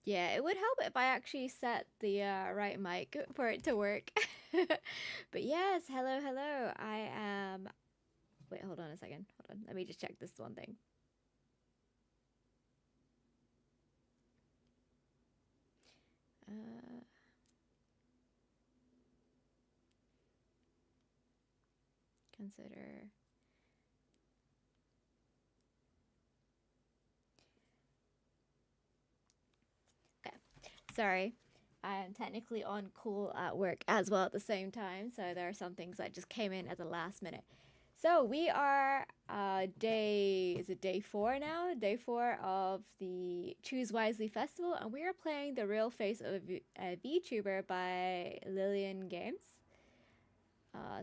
Yeah, it would help if I actually set the right mic for it to work. But yes, hello, hello. I am. Wait, hold on a second. Hold on. Let me just check this one thing. Uh, consider. Okay. Sorry. I am technically on call at work as well at the same time, so there are some things that just came in at the last minute. So we are is it day 4 now? Day 4 of the Choose Wisely Festival, and we are playing The Real Face of a VTuber by Lillian Games.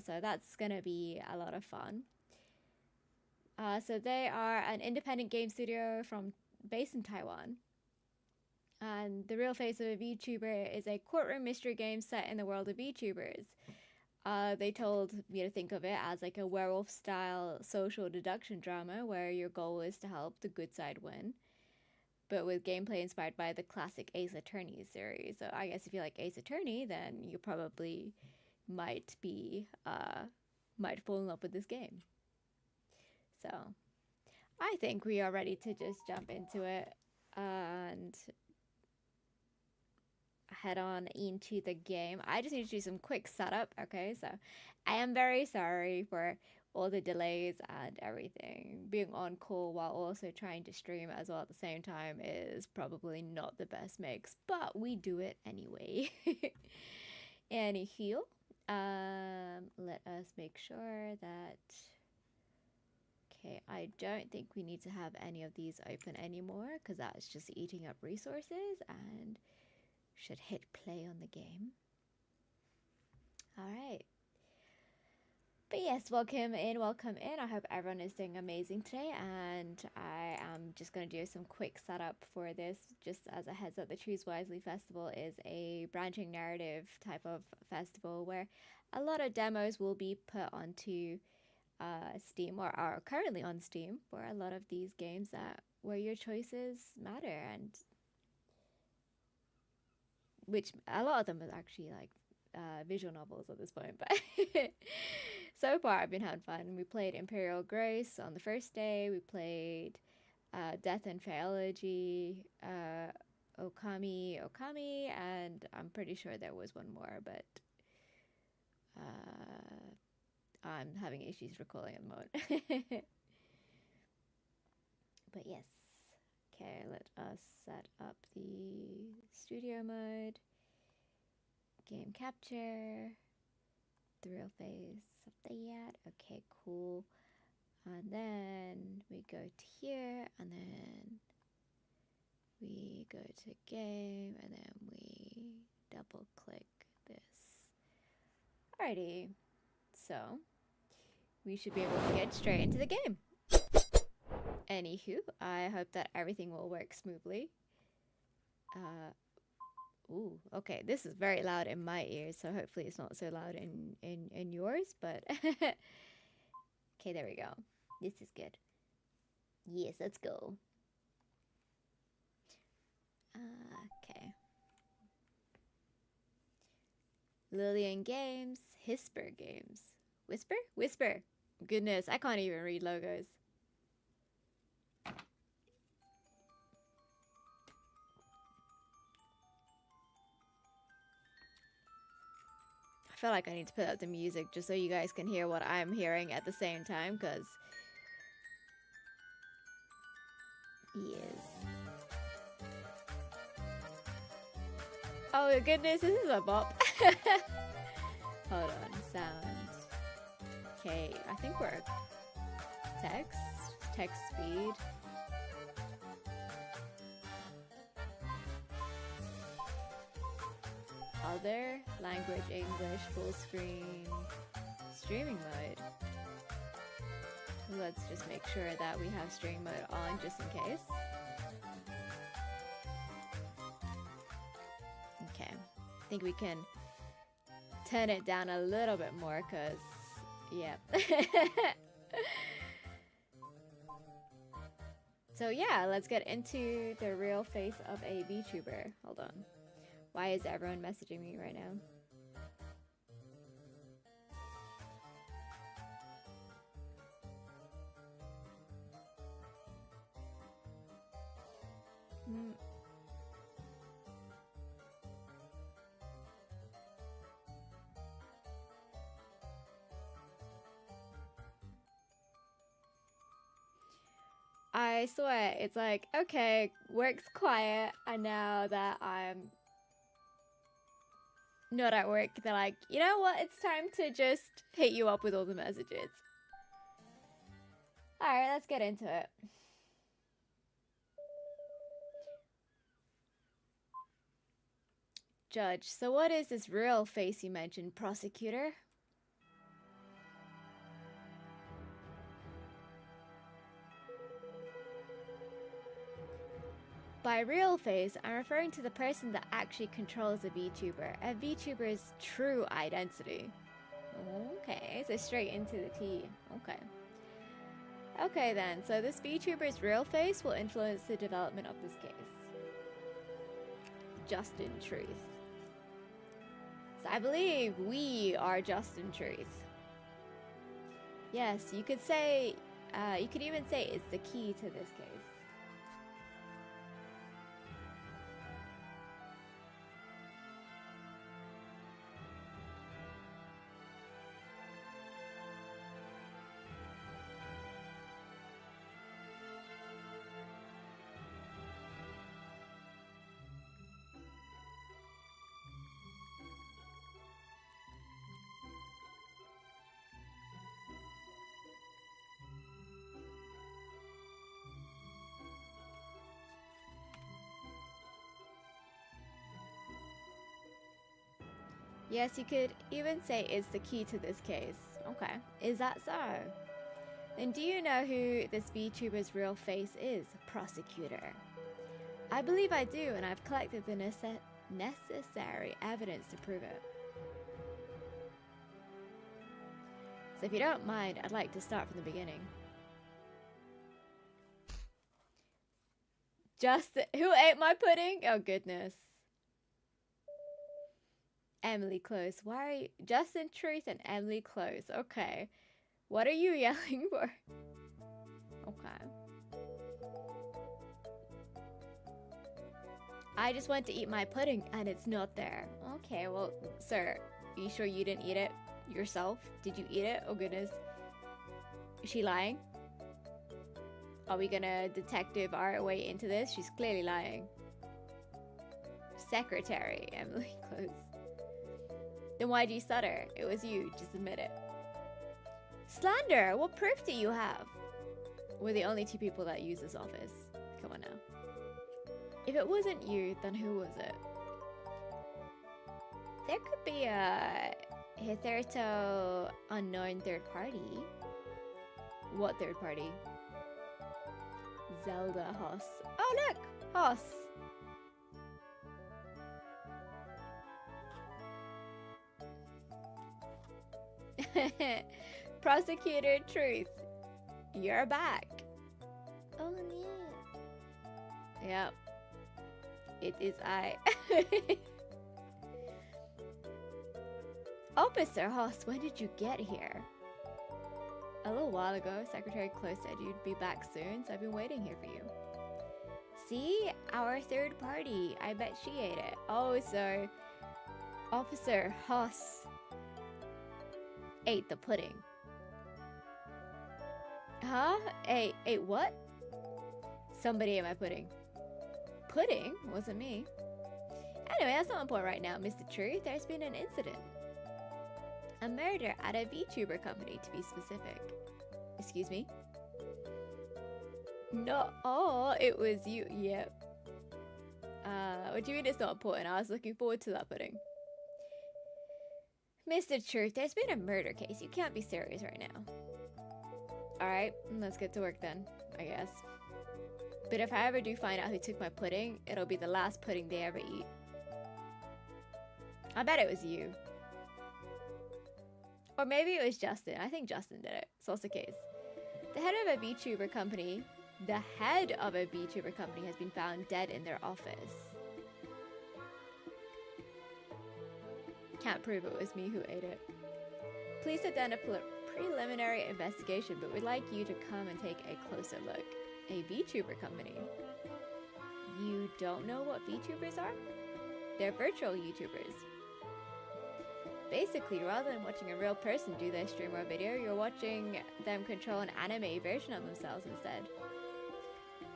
So that's gonna be a lot of fun. So they are an independent game studio from based in Taiwan. And The Real Face of a VTuber is a courtroom mystery game set in the world of VTubers. They told me to think of it as like a werewolf style social deduction drama where your goal is to help the good side win, but with gameplay inspired by the classic Ace Attorney series. So I guess if you like Ace Attorney, then you probably might be might fall in love with this game. So I think we are ready to just jump into it and head on into the game. I just need to do some quick setup, okay? So I am very sorry for all the delays and everything. Being on call while also trying to stream as well at the same time is probably not the best mix, but we do it anyway. Anywho, let us make sure that. Okay, I don't think we need to have any of these open anymore because that's just eating up resources and should hit play on the game. All right. But yes, welcome in, welcome in. I hope everyone is doing amazing today, and I am just going to do some quick setup for this. Just as a heads up, the Choose Wisely Festival is a branching narrative type of festival where a lot of demos will be put onto Steam or are currently on Steam for a lot of these games that where your choices matter, and which a lot of them is actually like visual novels at this point. But so far, I've been having fun. We played Imperial Grace on the first day. We played Death and Philology, Okami, and I'm pretty sure there was one more, but I'm having issues recalling at the moment. But yes. Okay, let us set up the studio mode, game capture, the real face of the yet. Okay, cool. And then we go to here, and then we go to game, and then we double click this. Alrighty, so we should be able to get straight into the game. Anywho, I hope that everything will work smoothly. Ooh, okay, this is very loud in my ears, so hopefully it's not so loud in yours, but okay, there we go. This is good. Yes, let's go. Okay. Lillian Games, Hisper Games. Whisper? Whisper. Goodness, I can't even read logos. I feel like I need to put up the music just so you guys can hear what I'm hearing at the same time, because yes. Oh goodness, this is a bop. Hold on, sound. Okay, I think we're text speed. Other language English full screen streaming mode. Let's just make sure that we have stream mode on just in case. Okay, I think we can turn it down a little bit more because, yeah. So yeah, let's get into the real face of a VTuber. Hold on. Why is everyone messaging me right now? I swear, it's like, okay, work's quiet, and now that I'm not at work, they're like, you know what, it's time to just hit you up with all the messages. Alright, let's get into it. Judge, so what is this real face you mentioned, prosecutor? By real face, I'm referring to the person that actually controls a VTuber, a VTuber's true identity. Okay, so straight into the T. Okay. Okay then, so this VTuber's real face will influence the development of this case. Justin Truth. So I believe we are Justin Truth. Yes, you could say, you could even say it's the key to this case. Yes, you could even say it's the key to this case. Okay, is that so? Then do you know who this VTuber's real face is, prosecutor? I believe I do, and I've collected the necessary evidence to prove it. So if you don't mind, I'd like to start from the beginning. Who ate my pudding? Oh goodness. Emily Close. Why are you... Justin Truth and Emily Close. Okay. What are you yelling for? Okay. I just went to eat my pudding and it's not there. Okay, well, sir, are you sure you didn't eat it yourself? Did you eat it? Oh goodness. Is she lying? Are we gonna detective our way into this? She's clearly lying. Secretary, Emily Close. Then why do you stutter? It was you, just admit it. Slander! What proof do you have? We're the only two people that use this office. Come on now. If it wasn't you, then who was it? There could be a hitherto unknown third party. What third party? Zelda Hoss. Oh look! Hoss! Prosecutor Truth, you're back. Oh yeah. Yep. It is I. Officer Hoss, when did you get here? A little while ago. Secretary Close said you'd be back soon, so I've been waiting here for you. See? Our third party. I bet she ate it. Oh, so Officer Hoss ate the pudding. Huh? Ate what? Somebody ate my pudding. Pudding? Wasn't me. Anyway, that's not important right now, Mr. Truth. There's been an incident. A murder at a VTuber company, to be specific. Excuse me? No. Oh, it was you. Yep. What do you mean it's not important? I was looking forward to that pudding. Mr. Truth, there's been a murder case. You can't be serious right now. Alright, let's get to work then, I guess. But if I ever do find out who took my pudding, it'll be the last pudding they ever eat. I bet it was you. Or maybe it was Justin. I think Justin did it. It's also the case. The head of a VTuber company The head of a VTuber company has been found dead in their office. Can't prove it was me who ate it. Police have done a preliminary investigation, but we'd like you to come and take a closer look. A VTuber company. You don't know what VTubers are? They're virtual YouTubers. Basically, rather than watching a real person do their stream or video, you're watching them control an anime version of themselves instead.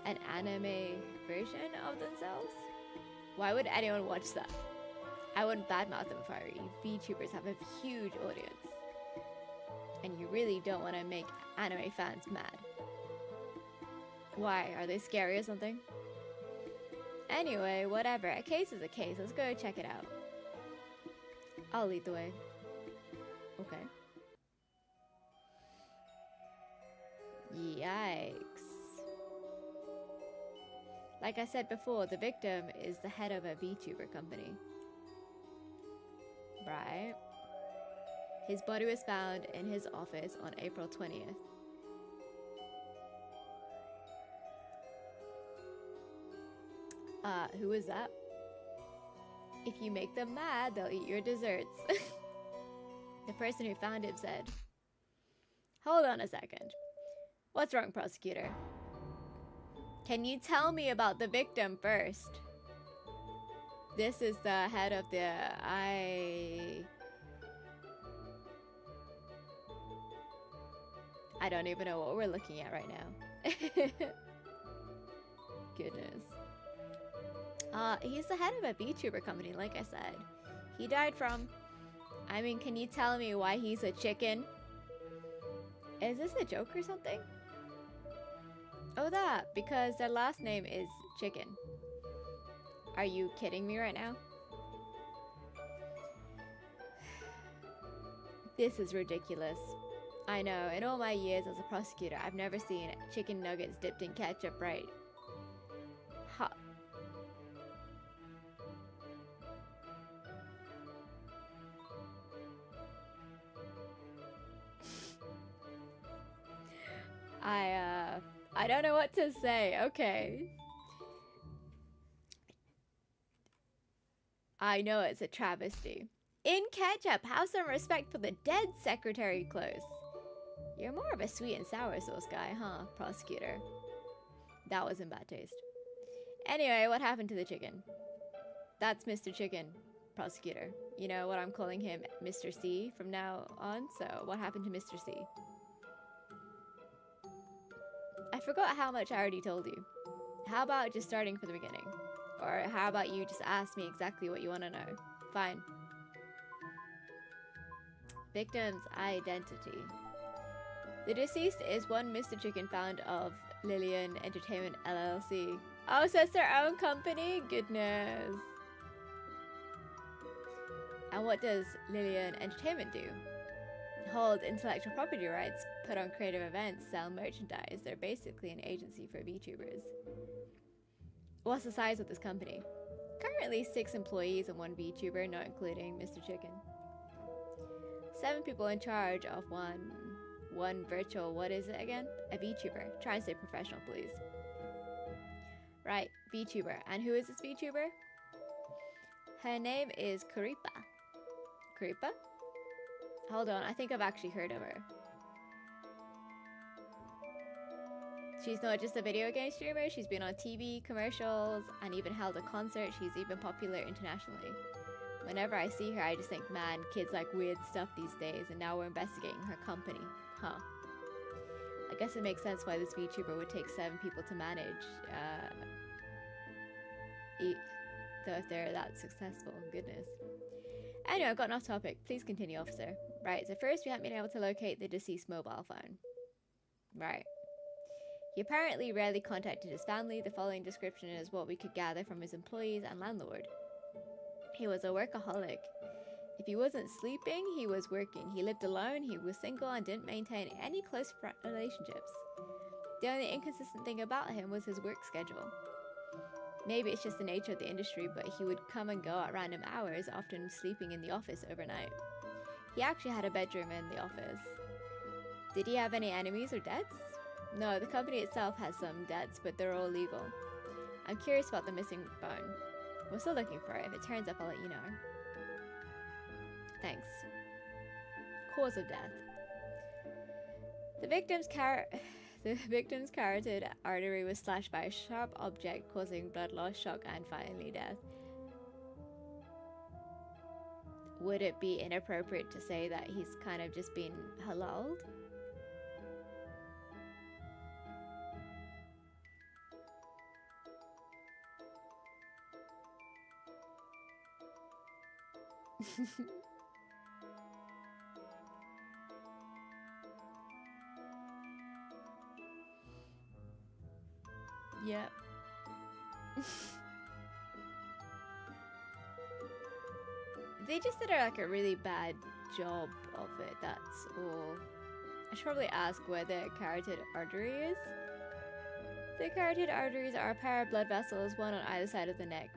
An anime version of themselves? Why would anyone watch that? I wouldn't badmouth them if I were you. VTubers have a huge audience. And you really don't want to make anime fans mad. Why? Are they scary or something? Anyway, whatever. A case is a case. Let's go check it out. I'll lead the way. Okay. Yikes. Like I said before, the victim is the head of a VTuber company. Right. His body was found in his office on April 20th. Who is that? If you make them mad, they'll eat your desserts. The person who found him said. Hold on a second. What's wrong, prosecutor? Can you tell me about the victim first? This is the head of the... I don't even know what we're looking at right now. Goodness. He's the head of a VTuber company, like I said. He died from... I mean, can you tell me why he's a chicken? Is this a joke or something? Oh, that. Because their last name is Chicken. Are you kidding me right now? This is ridiculous. I know, in all my years as a prosecutor, I've never seen chicken nuggets dipped in ketchup, right? Ha. I don't know what to say. Okay. I know it's a travesty. In ketchup, have some respect for the dead secretary close. You're more of a sweet and sour sauce guy, huh, prosecutor? That was in bad taste. Anyway, what happened to the chicken? That's Mr. Chicken, prosecutor. You know what I'm calling him, Mr. C from now on, so what happened to Mr. C? I forgot how much I already told you. How about just starting from the beginning? Or how about you just ask me exactly what you want to know? Fine. Victim's identity. The deceased is one Mr. Chicken, found of Lillian Entertainment LLC. Oh, so it's their own company? Goodness. And what does Lillian Entertainment do? Hold intellectual property rights, put on creative events, sell merchandise. They're basically an agency for VTubers. What's the size of this company? Currently 6 employees and 1 VTuber, not including Mr. Chicken. 7 people in charge of one virtual, what is it again? A VTuber. Try and say professional, please. Right, VTuber. And who is this VTuber? Her name is Kuripa. Kuripa? Hold on, I think I've actually heard of her. She's not just a video game streamer, she's been on TV, commercials, and even held a concert. She's even popular internationally. Whenever I see her, I just think, man, kids like weird stuff these days, and now we're investigating her company. Huh. I guess it makes sense why this VTuber would take 7 people to manage, though if they're that successful. Goodness. Anyway, I've gotten off topic. Please continue, officer. Right, so first we haven't been able to locate the deceased mobile phone. Right. He apparently rarely contacted his family. The following description is what we could gather from his employees and landlord. He was a workaholic. If he wasn't sleeping, he was working. He lived alone, he was single, and didn't maintain any close relationships. The only inconsistent thing about him was his work schedule. Maybe it's just the nature of the industry, but he would come and go at random hours, often sleeping in the office overnight. He actually had a bedroom in the office. Did he have any enemies or debts? No, the company itself has some debts, but they're all legal. I'm curious about the missing bone. We're still looking for it. If it turns up, I'll let you know. Thanks. Cause of death. The victim's carotid artery was slashed by a sharp object, causing blood loss, shock, and finally death. Would it be inappropriate to say that he's kind of just been halaled? Yep. They just did like a really bad job of it, that's all. I should probably ask where the carotid artery is. The carotid arteries are a pair of blood vessels, one on either side of the neck.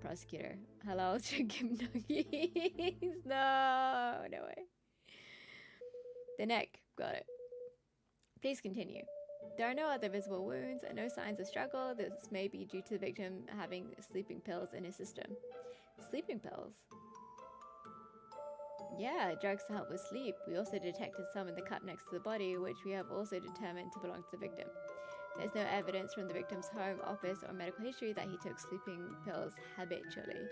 Prosecutor. Hello, chicken nuggies. No way. The neck. Got it. Please continue. There are no other visible wounds and no signs of struggle. This may be due to the victim having sleeping pills in his system. Sleeping pills? Yeah, drugs to help with sleep. We also detected some in the cup next to the body, which we have also determined to belong to the victim. There's no evidence from the victim's home, office, or medical history that he took sleeping pills habitually.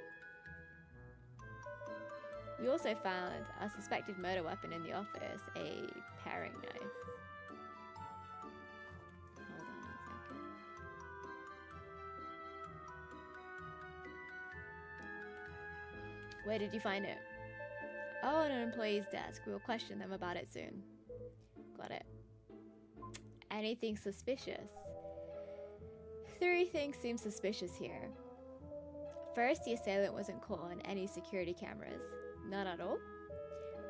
We also found a suspected murder weapon in the office, a paring knife. Hold on a second. Where did you find it? Oh, on an employee's desk. We will question them about it soon. Got it. Anything suspicious? 3 things seem suspicious here. First, the assailant wasn't caught on any security cameras. None at all.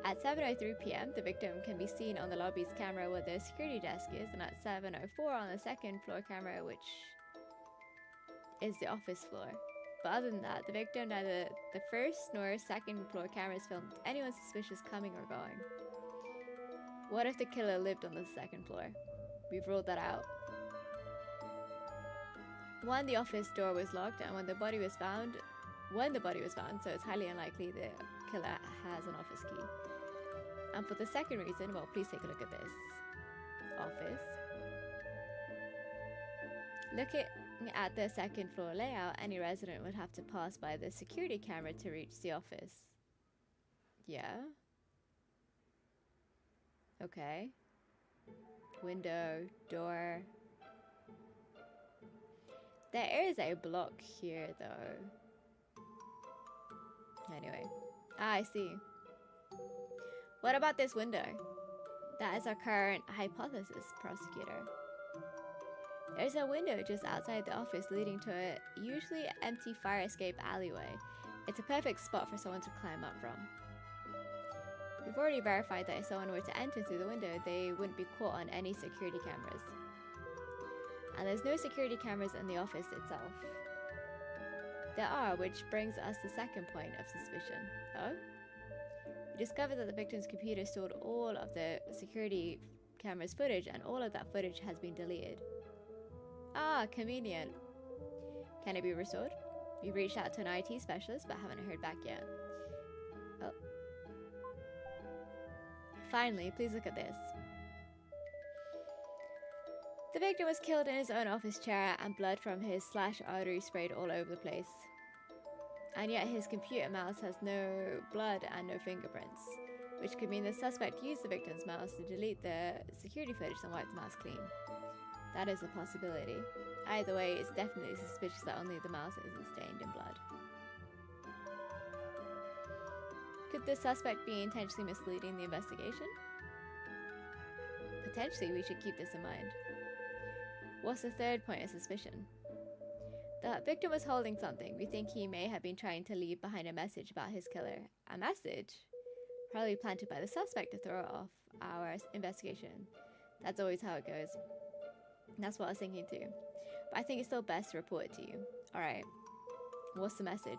At 7:03 p.m., the victim can be seen on the lobby's camera where the security desk is, and at 7:04 on the second floor camera, which is the office floor. But other than that, the victim, neither the first nor second floor cameras filmed anyone suspicious coming or going. What if the killer lived on the second floor? We've ruled that out. 1, the office door was locked, and when the body was found, so it's highly unlikely the killer has an office key. And for the second reason, well, please take a look at this. Office. Looking at the second floor layout, any resident would have to pass by the security camera to reach the office. Yeah. Okay. Window, door. There is a block here, though. Anyway. I see. What about this window? That is our current hypothesis, prosecutor. There's a window just outside the office leading to a usually empty fire escape alleyway. It's a perfect spot for someone to climb up from. We've already verified that if someone were to enter through the window, they wouldn't be caught on any security cameras. And there's no security cameras in the office itself. There are, which brings us to the second point of suspicion. Oh? We discovered that the victim's computer stored all of the security camera's footage, and all of that footage has been deleted. Ah, convenient. Can it be restored? We've reached out to an IT specialist, but haven't heard back yet. Oh. Finally, please look at this. The victim was killed in his own office chair, and blood from his slashed artery sprayed all over the place. And yet his computer mouse has no blood and no fingerprints, which could mean the suspect used the victim's mouse to delete the security footage and wipe the mouse clean. That is a possibility. Either way, it's definitely suspicious that only the mouse isn't stained in blood. Could the suspect be intentionally misleading the investigation? Potentially, we should keep this in mind. What's the third point of suspicion? The victim was holding something. We think he may have been trying to leave behind a message about his killer. A message? Probably planted by the suspect to throw off our investigation. That's always how it goes. That's what I was thinking too. But I think it's still best to report it to you. Alright. What's the message?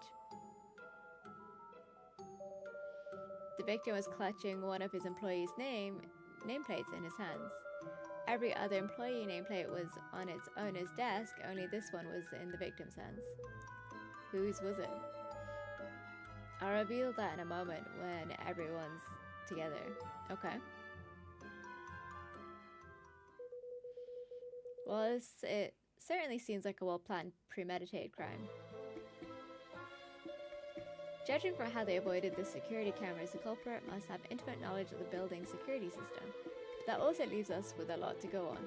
The victim was clutching one of his employees' nameplates in his hands. Every other employee nameplate was on its owner's desk, only this one was in the victim's hands. Whose was it? I'll reveal that in a moment when everyone's together. Okay. Well, it certainly seems like a well-planned, premeditated crime. Judging from how they avoided the security cameras, the culprit must have intimate knowledge of the building's security system. But that also leaves us with a lot to go on.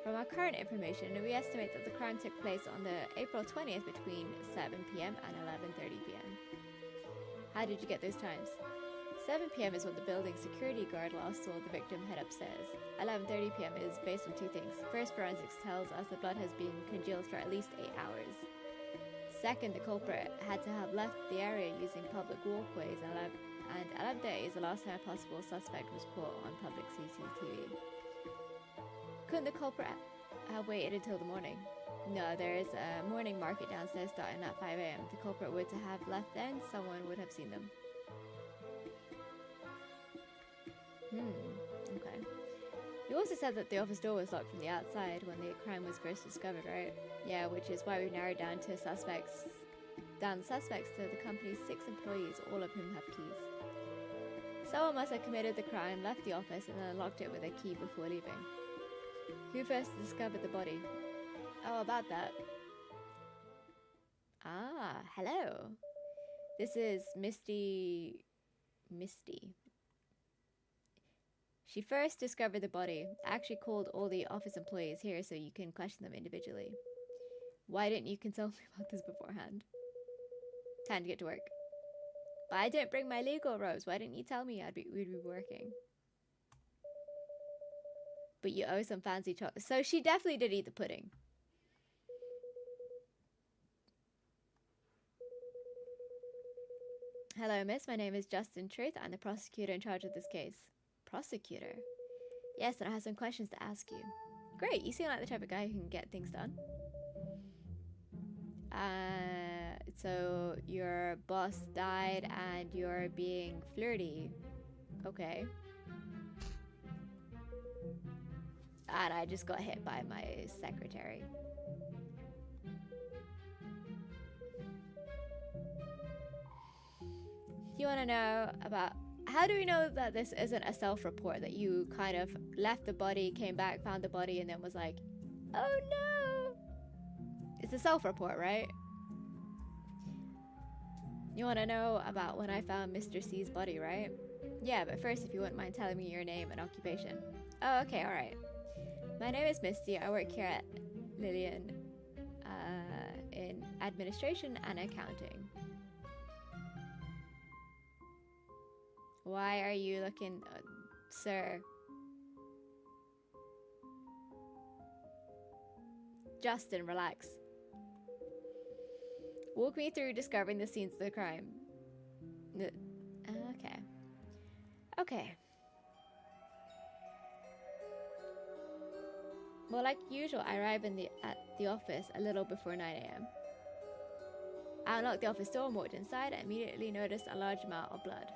From our current information, we estimate that the crime took place on the April 20th between 7 p.m. and 11:30 p.m. How did you get those times? 7 p.m. is when the building security guard last saw the victim head upstairs. 11:30 p.m. is based on two things. First, forensics tells us the blood has been congealed for at least 8 hours. Second, the culprit had to have left the area using public walkways, and 11:30 is the last time a possible suspect was caught on public CCTV. Couldn't the culprit have waited until the morning? No, there is a morning market downstairs starting at 5 a.m. The culprit would have left then, someone would have seen them. Okay. You also said that the office door was locked from the outside when the crime was first discovered, right? Yeah, which is why we narrowed down the suspects to the company's 6 employees, all of whom have keys. Someone must have committed the crime, left the office, and then locked it with a key before leaving. Who first discovered the body? Oh, about that. Ah, hello. This is Misty. She first discovered the body. I actually called all the office employees here so you can question them individually. Why didn't you consult me about this beforehand? Time to get to work. But I didn't bring my legal robes. Why didn't you tell me we'd be working? But you owe some fancy chocolate. So she definitely did eat the pudding. Hello, miss. My name is Justin Truth. I'm the prosecutor in charge of this case. Prosecutor? Yes, and I have some questions to ask you. Great, you seem like the type of guy who can get things done. So your boss died and you're being flirty. Okay. And I just got hit by my secretary. You want to know about... How do we know that this isn't a self-report, that you kind of left the body, came back, found the body, and then was like, oh no! It's a self-report, right? You want to know about when I found Mr. C's body, right? Yeah, but first, if you wouldn't mind telling me your name and occupation. Oh, okay, alright. My name is Misty. I work here at Lillian in administration and accounting. Why are you looking, sir? Justin, relax. Walk me through discovering the scenes of the crime. Okay. Okay. Well, like usual, I arrive at the office a little before 9 a.m. I unlocked the office door and walked inside and immediately noticed a large amount of blood.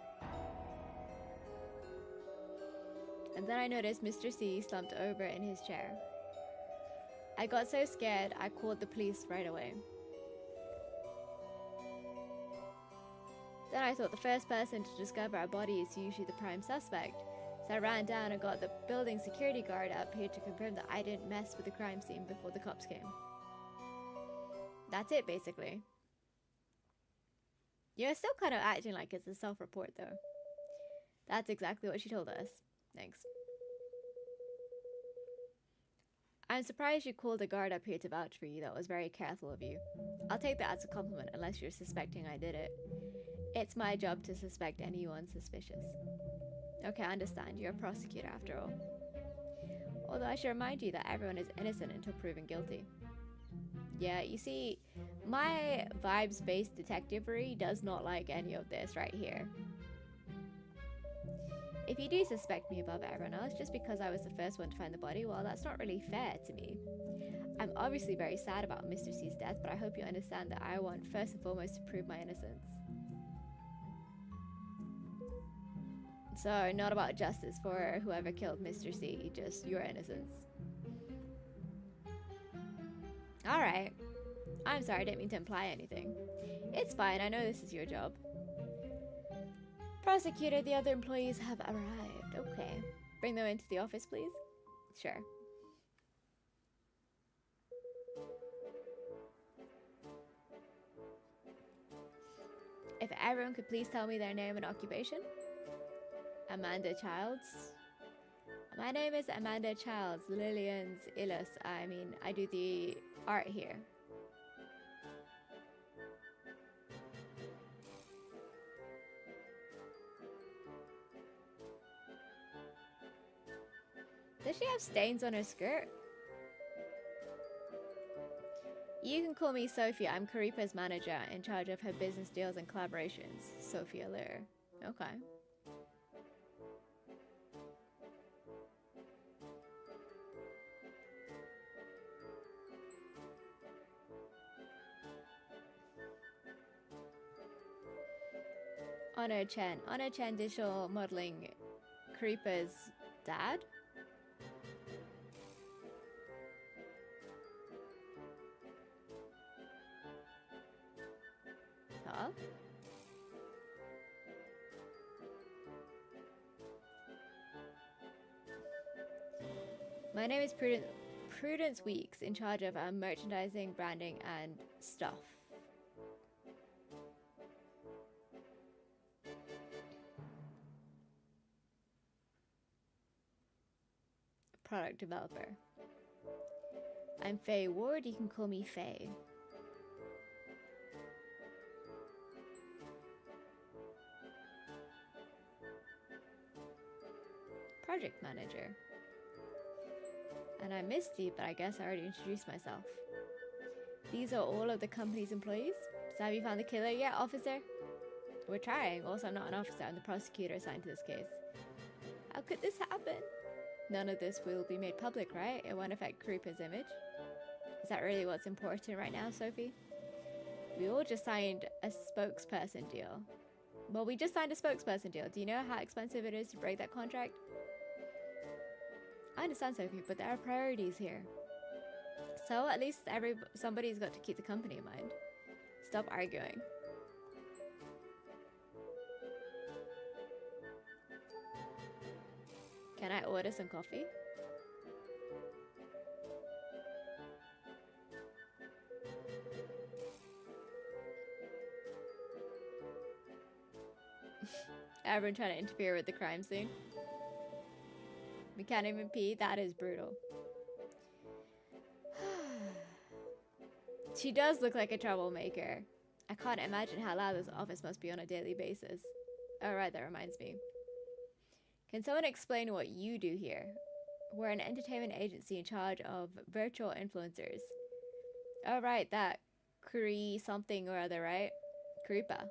And then I noticed Mr. C slumped over in his chair. I got so scared, I called the police right away. Then I thought the first person to discover a body is usually the prime suspect. So I ran down and got the building security guard up here to confirm that I didn't mess with the crime scene before the cops came. That's it, basically. You're still kind of acting like it's a self-report, though. That's exactly what she told us. Thanks. I'm surprised you called a guard up here to vouch for you. That was very careful of you. I'll take that as a compliment unless you're suspecting I did it. It's my job to suspect anyone suspicious. Okay, I understand. You're a prosecutor after all. Although I should remind you that everyone is innocent until proven guilty. Yeah, you see, my vibes-based detectivery does not like any of this right here. If you do suspect me above everyone else just because I was the first one to find the body, well, that's not really fair to me. I'm obviously very sad about Mr. C's death, but I hope you understand that I want first and foremost to prove my innocence. So, not about justice for whoever killed Mr. C, just your innocence. Alright. I'm sorry, I didn't mean to imply anything. It's fine, I know this is your job. Prosecutor, the other employees have arrived. Okay. Bring them into the office, please. Sure. If everyone could please tell me their name and occupation. Amanda Childs. My name is Amanda Childs, Lillian's Ilus. I do the art here. Does she have stains on her skirt? You can call me Sophia. I'm Karipa's manager, in charge of her business deals and collaborations. Sophia Lear. Okay. Honor Chen. Honor Chen Digital Modeling. Karipa's dad? Huh? My name is Prudence Weeks, in charge of merchandising, branding, and stuff. Product developer. I'm Faye Ward. You can call me Faye. Project manager. And I'm Misty, but I guess I already introduced myself. These are all of the company's employees. So have you found the killer yet, officer? We're trying. Also, I'm not an officer. I'm the prosecutor assigned to this case. How could this happen? None of this will be made public, right? It won't affect Karipa's image. Is that really what's important right now, Sophie? We all just signed a spokesperson deal. Well, we just signed a spokesperson deal. Do you know how expensive it is to break that contract? I understand, Sophie, but there are priorities here. So at least somebody's got to keep the company in mind. Stop arguing. Can I order some coffee? Everyone trying to interfere with the crime scene. We can't even pee. That is brutal. She does look like a troublemaker. I can't imagine how loud this office must be on a daily basis. Oh, right, that reminds me. Can someone explain what you do here? We're an entertainment agency in charge of virtual influencers. Oh, right, that Kari something or other, right? Karipa.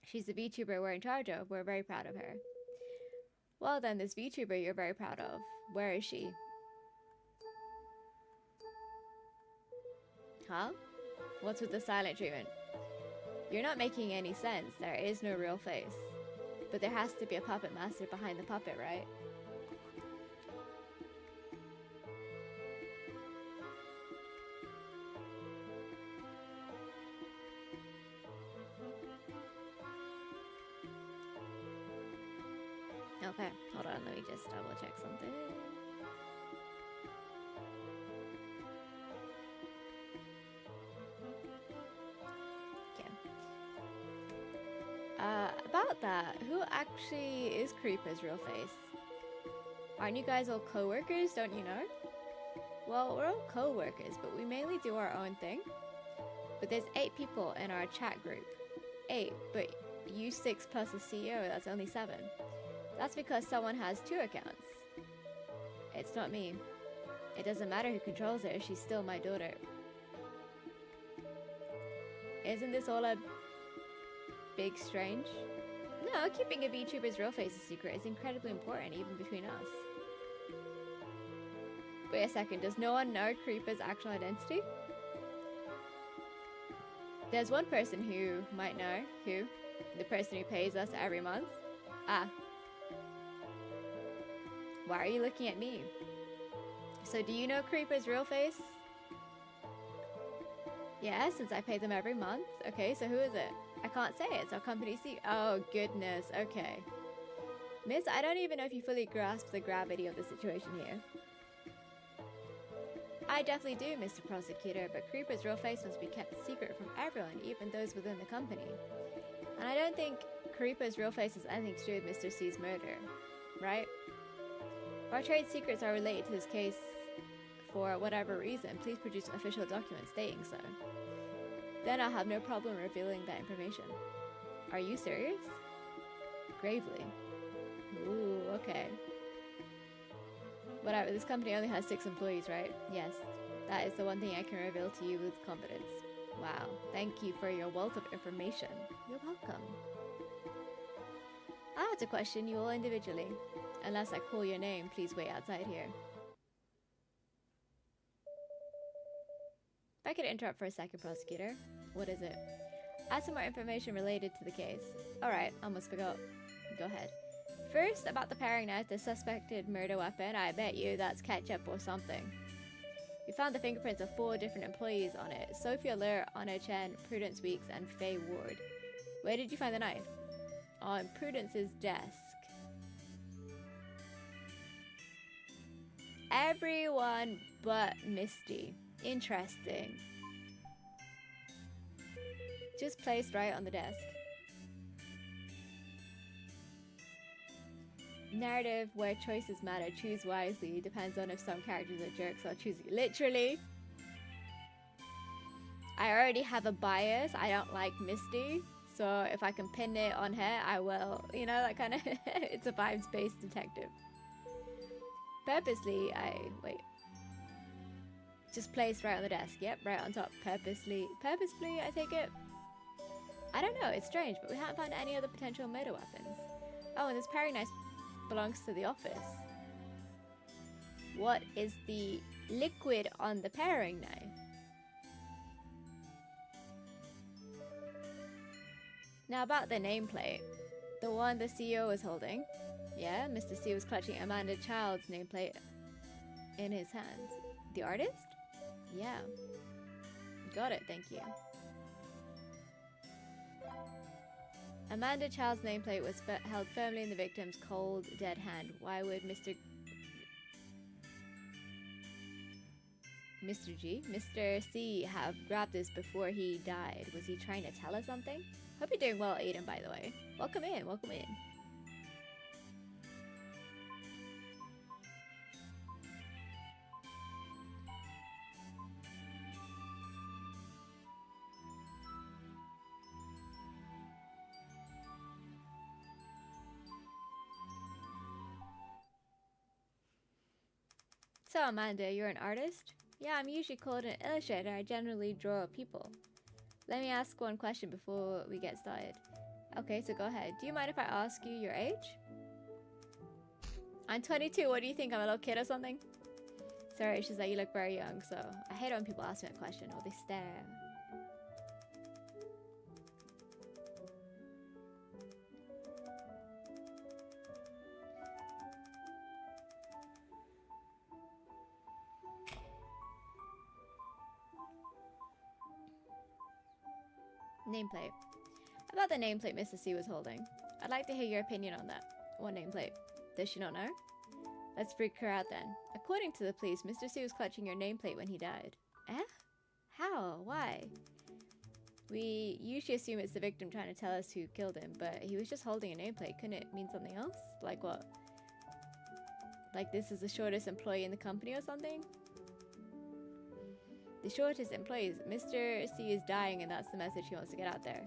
She's the VTuber we're in charge of. We're very proud of her. Well then, this VTuber you're very proud of. Where is she? Huh? What's with the silent treatment? You're not making any sense. There is no real face. But there has to be a puppet master behind the puppet, right? Okay, hold on, let me just double check something. About that, who actually is Karipa's real face? Aren't you guys all co-workers, don't you know? Well, we're all co-workers, but we mainly do our own thing. But there's 8 people in our chat group. 8, but you 6 plus the CEO, that's only 7. That's because someone has 2 accounts. It's not me. It doesn't matter who controls her, she's still my daughter. Isn't this all a big strange? No, keeping a VTuber's real face a secret is incredibly important, even between us. Wait a second, does no one know Karipa's actual identity? There's one person who might know. Who? The person who pays us every month? Ah, Why are you looking at me? So do you know Creeper's real face? Yeah, since I pay them every month. Okay, so who is it? I can't say it. It's our company CEO. Oh, goodness. Okay. Miss, I don't even know if you fully grasp the gravity of the situation here. I definitely do, Mr. Prosecutor, but Creeper's real face must be kept secret from everyone, even those within the company. And I don't think Creeper's real face has anything to do with Mr. C's murder, right? If our trade secrets are related to this case for whatever reason, please produce an official document stating so. Then I'll have no problem revealing that information. Are you serious? Gravely. Ooh, okay. Whatever, this company only has 6 employees, right? Yes, that is the one thing I can reveal to you with confidence. Wow, thank you for your wealth of information. You're welcome. I have to question you all individually. Unless I call your name, please wait outside here. If I could interrupt for a second, Prosecutor. What is it? Add some more information related to the case. Alright, almost forgot. Go ahead. First, about the paring knife, the suspected murder weapon. I bet you that's ketchup or something. We found the fingerprints of 4 different employees on it. Sophia Lur, Anna Chen, Prudence Weeks, and Faye Ward. Where did you find the knife? On Prudence's desk. Everyone but Misty. Interesting. Just placed right on the desk. Narrative where choices matter. Choose wisely. Depends on if some characters are jerks or choosing. Literally. I already have a bias. I don't like Misty. So if I can pin it on her, I will. You know, that kind of... It's a vibes-based detective. Purposely, wait. Just placed right on the desk. Yep, right on top. Purposely, I take it? I don't know, it's strange, but we haven't found any other potential murder weapons. Oh, and this paring knife belongs to the office. What is the liquid on the paring knife? Now about the nameplate. The one the CEO was holding. Yeah, Mr. C was clutching Amanda Child's nameplate in his hands. The artist? Yeah. Got it, thank you. Amanda Child's nameplate was held firmly in the victim's cold, dead hand. Why would Mr. C have grabbed this before he died? Was he trying to tell us something? Hope you're doing well, Aiden, by the way. Welcome in, welcome in. So, Amanda, you're an artist? Yeah, I'm usually called an illustrator. I generally draw people. Let me ask one question before we get started. Okay, so go ahead. Do you mind if I ask you your age? I'm 22. What do you think? I'm a little kid or something? Sorry, it's just that you look very young, so I hate it when people ask me a question or they stare. Nameplate. About the nameplate Mr. C was holding. I'd like to hear your opinion on that. What nameplate? Does she not know? Let's freak her out then. According to the police, Mr. C was clutching your nameplate when he died. Eh? How? Why? We usually assume it's the victim trying to tell us who killed him, but he was just holding a nameplate. Couldn't it mean something else? Like what? Like this is the shortest employee in the company or something? The shortest employees. Mr. C is dying and that's the message he wants to get out there.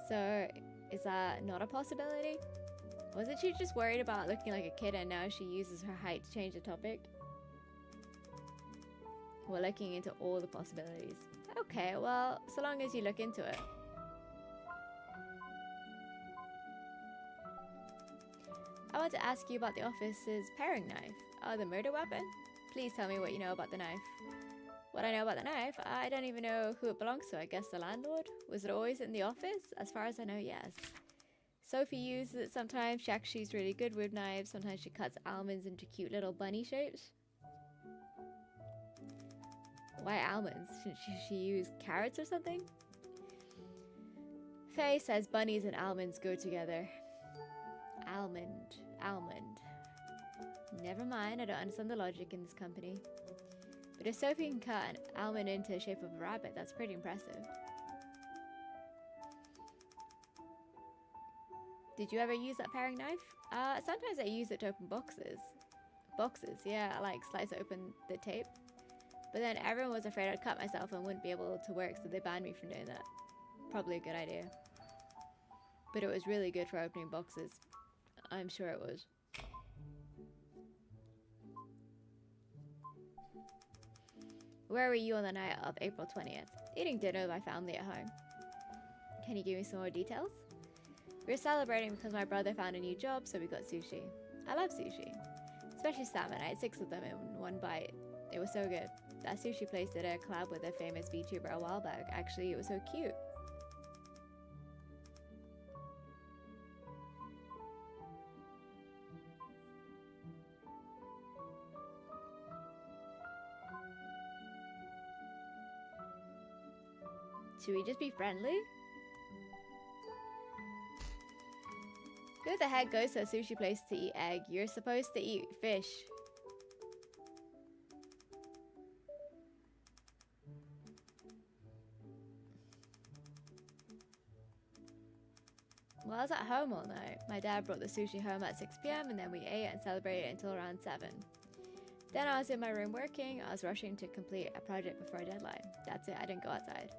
So, is that not a possibility? Wasn't she just worried about looking like a kid and now she uses her height to change the topic? We're looking into all the possibilities. Okay, well, so long as you look into it. I want to ask you about the office's paring knife. Oh, the murder weapon? Please tell me what you know about the knife. What I know about the knife? I don't even know who it belongs to. I guess the landlord? Was it always in the office? As far as I know, yes. Sophie uses it sometimes. She actually is really good with knives. Sometimes she cuts almonds into cute little bunny shapes. Why almonds? Shouldn't she use carrots or something? Faye says bunnies and almonds go together. Almond. Never mind, I don't understand the logic in this company. But if Sophie can cut an almond into the shape of a rabbit, that's pretty impressive. Did you ever use that paring knife? Sometimes I use it to open boxes. Boxes, yeah, I like slice open the tape. But then everyone was afraid I'd cut myself and wouldn't be able to work, so they banned me from doing that. Probably a good idea. But it was really good for opening boxes. I'm sure it was. Where were you on the night of April 20th? Eating dinner with my family at home. Can you give me some more details? We were celebrating because my brother found a new job, so we got sushi. I love sushi. Especially salmon. I ate 6 of them in one bite. It was so good. That sushi place did a collab with a famous VTuber a while back. Actually, it was so cute. Should we just be friendly? Who the heck goes to a sushi place to eat egg? You're supposed to eat fish. Well, I was at home all night. My dad brought the sushi home at 6 p.m. and then we ate and celebrated until around 7. Then I was in my room working. I was rushing to complete a project before a deadline. That's it, I didn't go outside.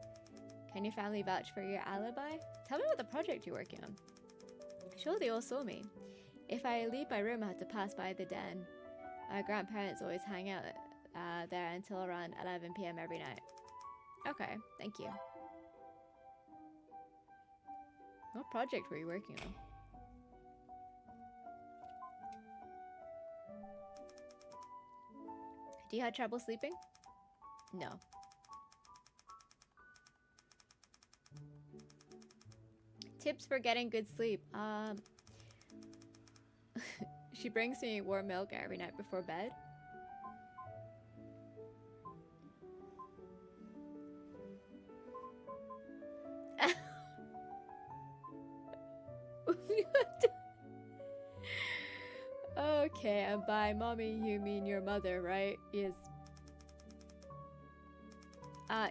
Can your family vouch for your alibi? Tell me about the project you're working on. Sure, they all saw me. If I leave my room, I have to pass by the den. My grandparents always hang out there until around 11 p.m. every night. Okay, thank you. What project were you working on? Do you have trouble sleeping? No. Tips for getting good sleep. She brings me warm milk every night before bed. Okay, and by mommy you mean your mother, right? Yes.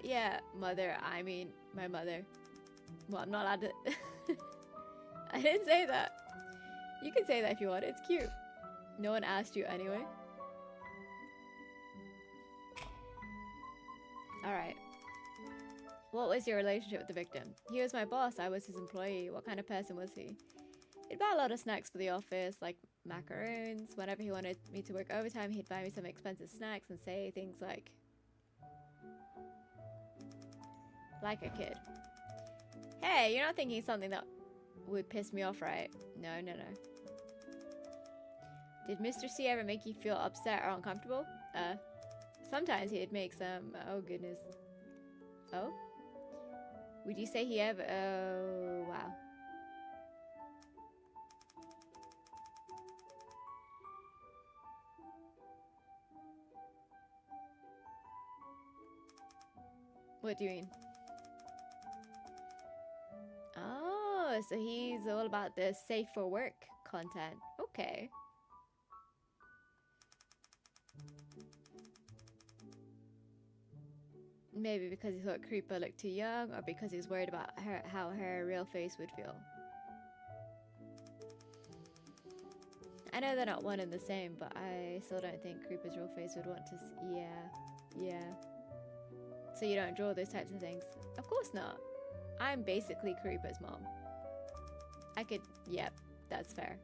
Yeah, mother, I mean my mother. Well, I'm not allowed to... I didn't say that. You can say that if you want, it's cute. No one asked you anyway. Alright. What was your relationship with the victim? He was my boss, I was his employee. What kind of person was he? He'd buy a lot of snacks for the office, like macaroons. Whenever he wanted me to work overtime, he'd buy me some expensive snacks and say things like a kid. Hey, you're not thinking something that would piss me off, right? No. Did Mr. C ever make you feel upset or uncomfortable? Sometimes he'd make some... Oh, goodness. Oh? Would you say he ever... Oh, wow. What do you mean? Oh, so he's all about the safe for work content. Okay. Maybe because he thought Creeper looked too young, or because he was worried about how her real face would feel. I know they're not one and the same, but I still don't think Creeper's real face would want to see. Yeah. So you don't draw those types of things? Of course not. I'm basically Creeper's mom. I could... Yep, that's fair.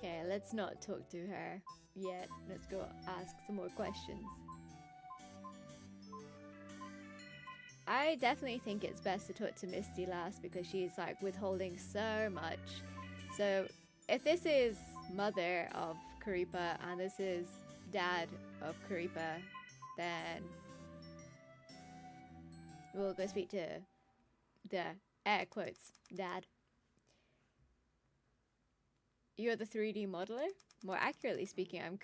Okay, let's not talk to her yet. Let's go ask some more questions. I definitely think it's best to talk to Misty last because she's like withholding so much. So if this is mother of Karipa and this is dad of Karipa, then we'll go speak to the air quotes dad. You're the 3D modeler? More accurately speaking, I'm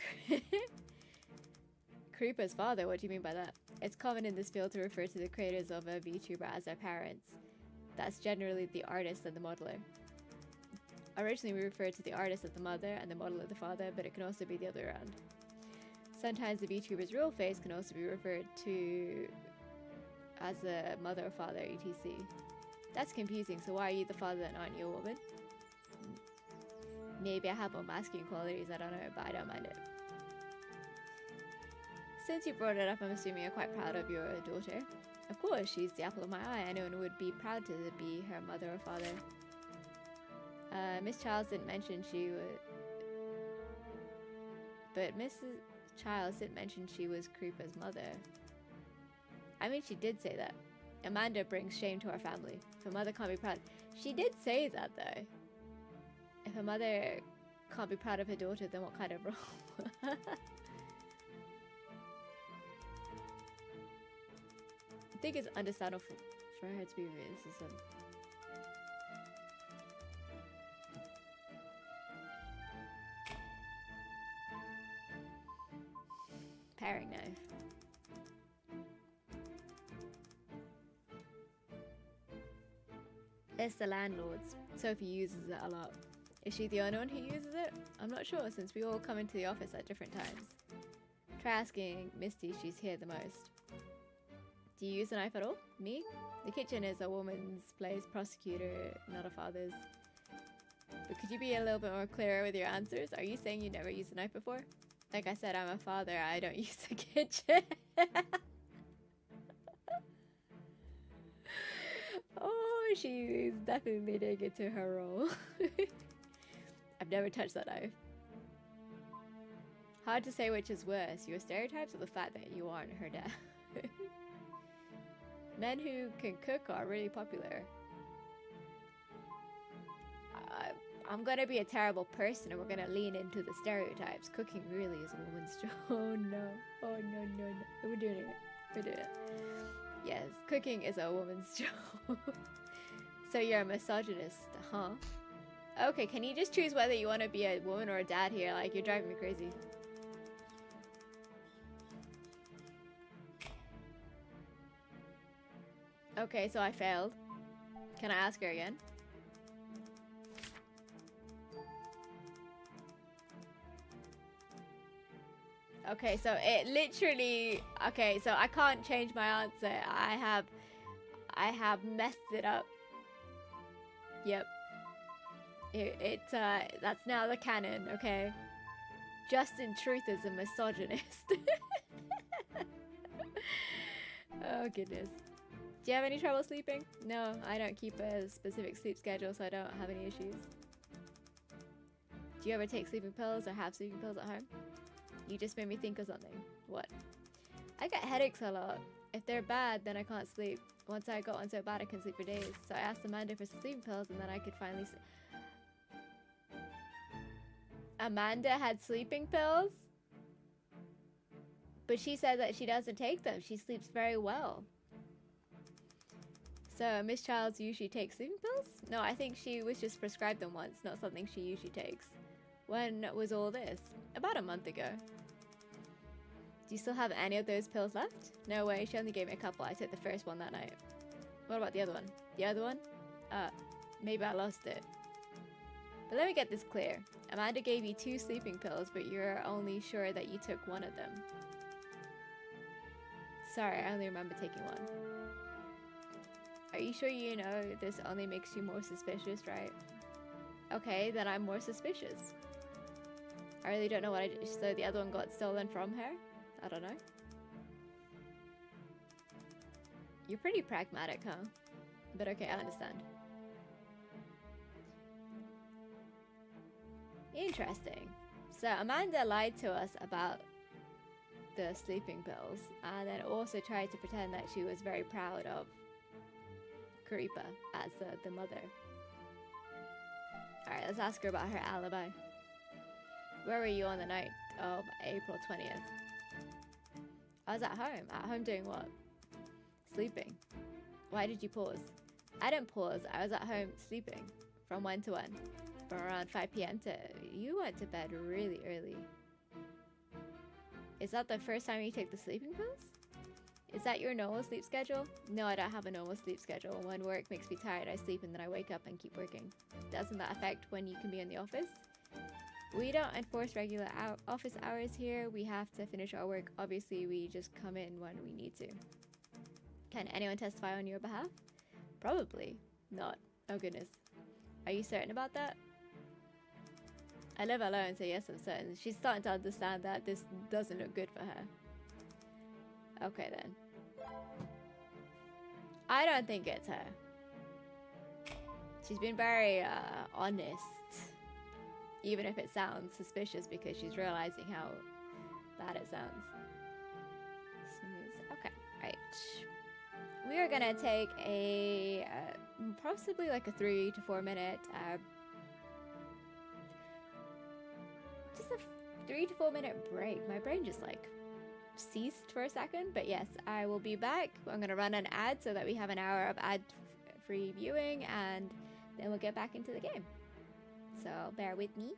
Karipa's father. What do you mean by that? It's common in this field to refer to the creators of a VTuber as their parents. That's generally the artist and the modeler. Originally, we referred to the artist as the mother and the modeler the father, but it can also be the other way around. Sometimes the VTuber's real face can also be referred to as the mother or father, etc. That's confusing, so why are you the father and aren't you a woman? Maybe I have more masculine qualities, I don't know, but I don't mind it. Since you brought it up, I'm assuming you're quite proud of your daughter. Of course, she's the apple of my eye. Anyone would be proud to be her mother or father. Miss Childs didn't mention she would... But Mrs. Childs didn't mention she was Karipa's mother. I mean, she did say that. Amanda brings shame to our family. If a mother can't be proud... She did say that, though. If a mother can't be proud of her daughter, then what kind of role? I think it's understandable for her to be racism. Paring knife. It's the landlord's. Sophie uses it a lot. Is she the only one who uses it? I'm not sure, since we all come into the office at different times. Try asking Misty, she's here the most. Do you use a knife at all? Me? The kitchen is a woman's place, prosecutor, not a father's. But could you be a little bit more clearer with your answers? Are you saying you never used a knife before? Like I said, I'm a father, I don't use a kitchen. Oh, she's definitely leading into her role. I've never touched that knife. Hard to say which is worse, your stereotypes or the fact that you aren't her dad. Men who can cook are really popular. I'm gonna be a terrible person and we're gonna lean into the stereotypes. Cooking really is a woman's job. Oh no. Oh no, no, no. We're doing it. We're doing it. Yes, cooking is a woman's job. So you're a misogynist, huh? Okay, can you just choose whether you want to be a woman or a dad here? Like, you're driving me crazy. Okay, so I failed. Can I ask her again? Okay, so it literally... Okay, so I can't change my answer. I have messed it up. Yep. That's now the canon, okay? Justin Truth is a misogynist. Oh, goodness. Do you have any trouble sleeping? No, I don't keep a specific sleep schedule, so I don't have any issues. Do you ever take sleeping pills or have sleeping pills at home? You just made me think of something. What? I get headaches a lot. If they're bad, then I can't sleep. Once I got one so bad I can sleep for days. So I asked Amanda for some sleeping pills and then I could finally sleep. Amanda had sleeping pills? But she said that she doesn't take them. She sleeps very well. So Miss Childs usually takes sleeping pills? No, I think she was just prescribed them once, not something she usually takes. When was all this? About a month ago. Do you still have any of those pills left? No way, she only gave me a couple. I took the first one that night. What about the other one? The other one? Maybe I lost it. But let me get this clear. Amanda gave you 2 sleeping pills, but you're only sure that you took one of them. Sorry, I only remember taking one. Are you sure you know this only makes you more suspicious, right? Okay, then I'm more suspicious. I really don't know what I did. So the other one got stolen from her? I don't know. You're pretty pragmatic, huh? But okay, I understand. Interesting. So Amanda lied to us about the sleeping pills and then also tried to pretend that she was very proud of Karipa as the mother. Alright, let's ask her about her alibi. Where were you on the night of April 20th? I was at home. At home doing what? Sleeping. Why did you pause? I didn't pause. I was at home sleeping. From when to when? From around 5 p.m. to... You went to bed really early. Is that the first time you take the sleeping pills? Is that your normal sleep schedule? No, I don't have a normal sleep schedule. When work makes me tired, I sleep and then I wake up and keep working. Doesn't that affect when you can be in the office? We don't enforce regular office hours here. We have to finish our work. Obviously, we just come in when we need to. Can anyone testify on your behalf? Probably not. Oh goodness. Are you certain about that? I live alone, so yes, I'm certain. She's starting to understand that this doesn't look good for her. Okay then. I don't think it's her. She's been very honest. Even if it sounds suspicious because she's realizing how bad it sounds. Snooze. Okay, right. We are gonna take a possibly like a 3 to 4 minute just a 3 to 4 minute break. My brain just like ceased for a second, but yes, I will be back. I'm gonna run an ad so that we have an hour of ad free viewing, and then we'll get back into the game. So bear with me.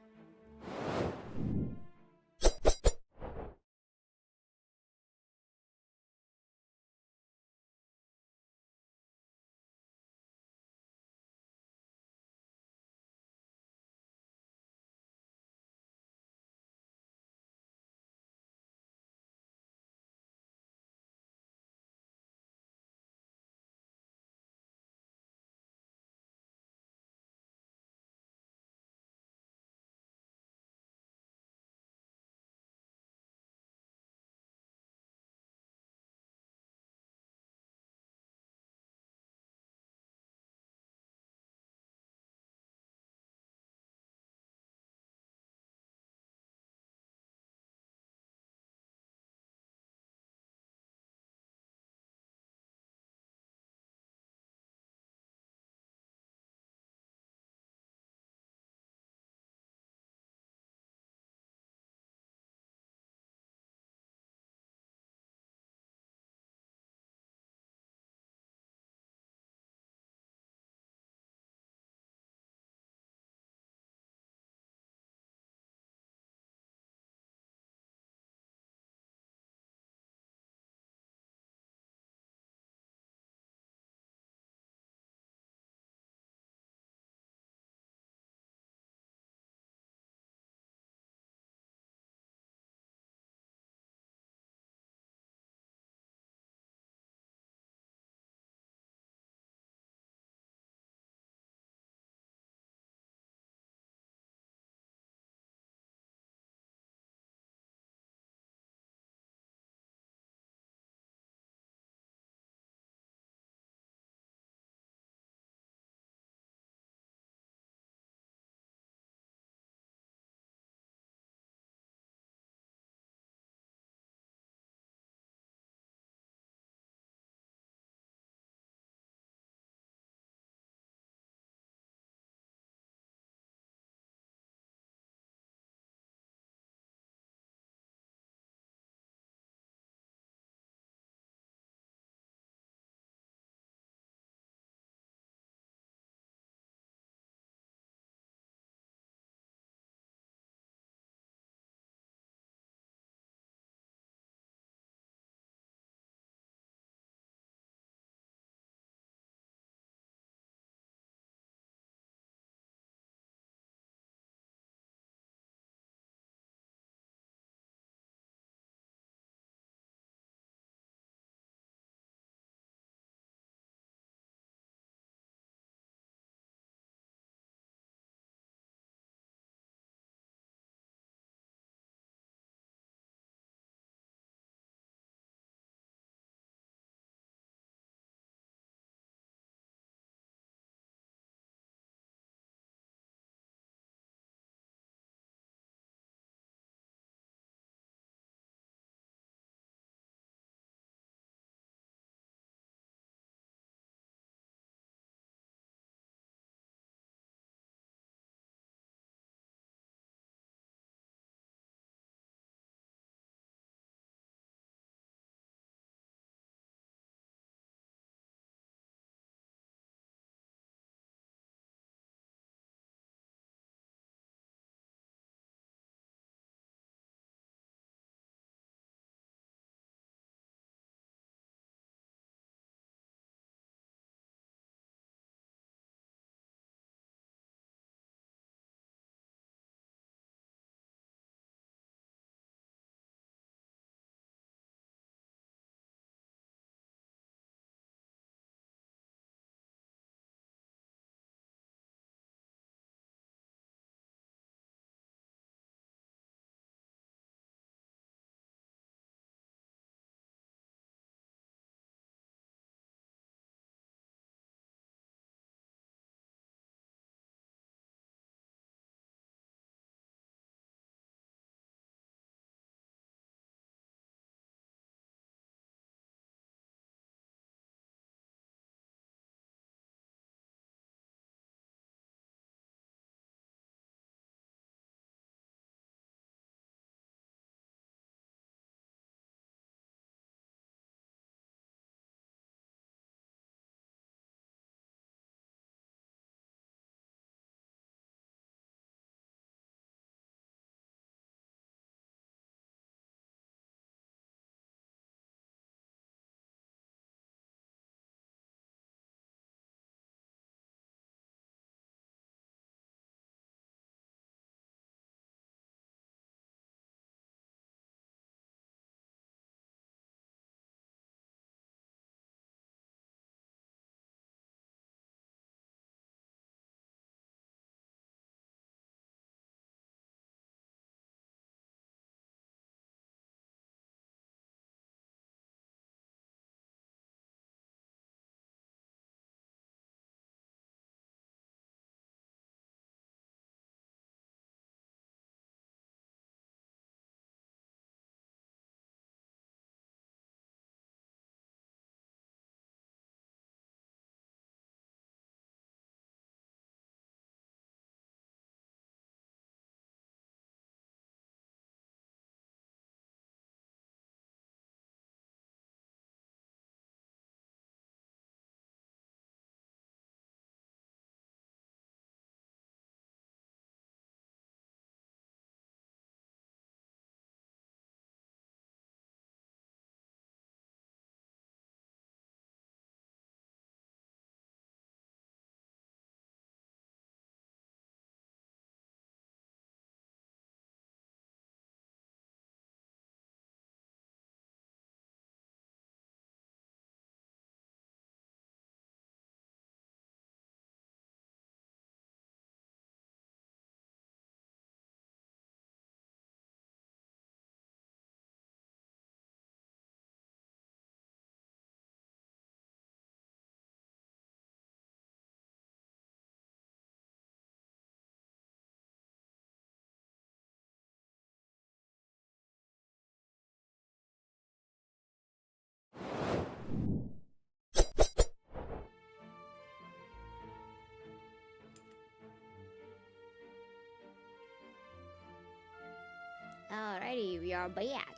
are back.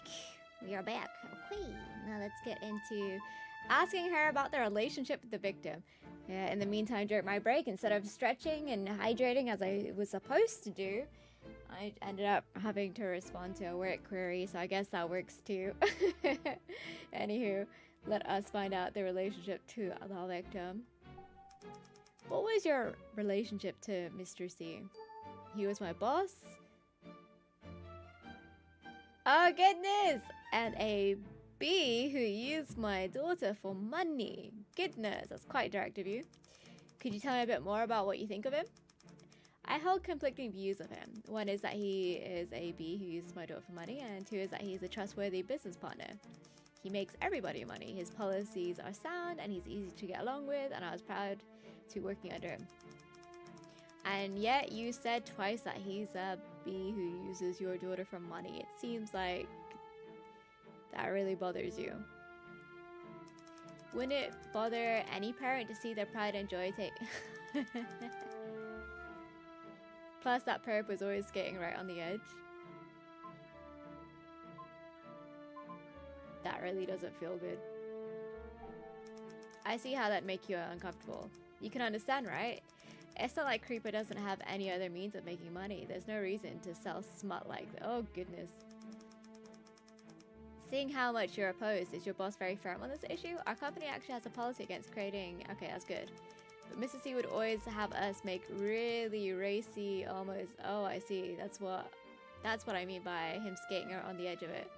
We are back. Okay, now let's get into asking her about the relationship with the victim. In the meantime, during my break, instead of stretching and hydrating as I was supposed to do, I ended up having to respond to a work query, so I guess that works too. Anywho, let us find out the relationship to the victim. What was your relationship to Mr. C? He was my boss? Oh goodness! And a B who used my daughter for money. Goodness, that's quite direct of you. Could you tell me a bit more about what you think of him? I hold conflicting views of him. One is that he is a B who uses my daughter for money, and two is that he's a trustworthy business partner. He makes everybody money. His policies are sound and he's easy to get along with, and I was proud to working under him. And yet you said twice that he's a B who uses your daughter for money. It seems like that really bothers you. Wouldn't it bother any parent to see their pride and joy take... Plus that perp was always skating right on the edge. That really doesn't feel good. I see how that'd make you uncomfortable. You can understand, right? It's not like Creeper doesn't have any other means of making money. There's no reason to sell smut like that. Oh goodness. Seeing how much you're opposed, is your boss very firm on this issue? Our company actually has a policy against creating... Okay, that's good. But Mr. C would always have us make really racy, almost... Oh, I see. That's what I mean by him skating on the edge of it.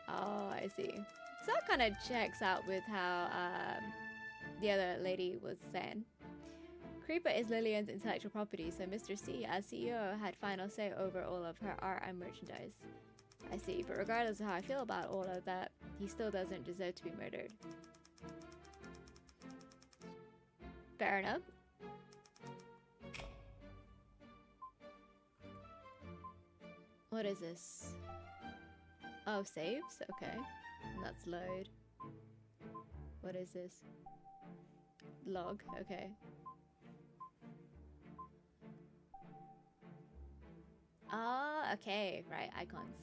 Oh, I see. So that kind of checks out with how the other lady was saying. Creeper is Lillian's intellectual property, so Mr. C, as CEO, had final say over all of her art and merchandise. I see, but regardless of how I feel about all of that, he still doesn't deserve to be murdered. Fair enough. What is this? Oh, saves? Okay. Let's load. What is this? Log, okay. Ah, okay, right, icons.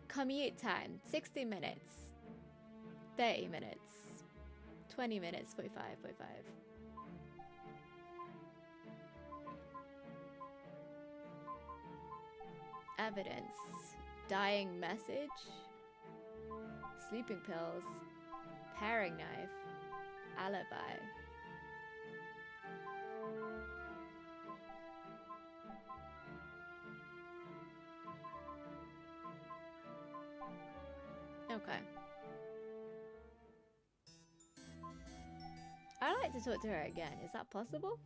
Commute time, 60 minutes, 30 minutes, 20 minutes, 45. Evidence, dying message, sleeping pills, paring knife, alibi. Okay. I'd like to talk to her again. Is that possible?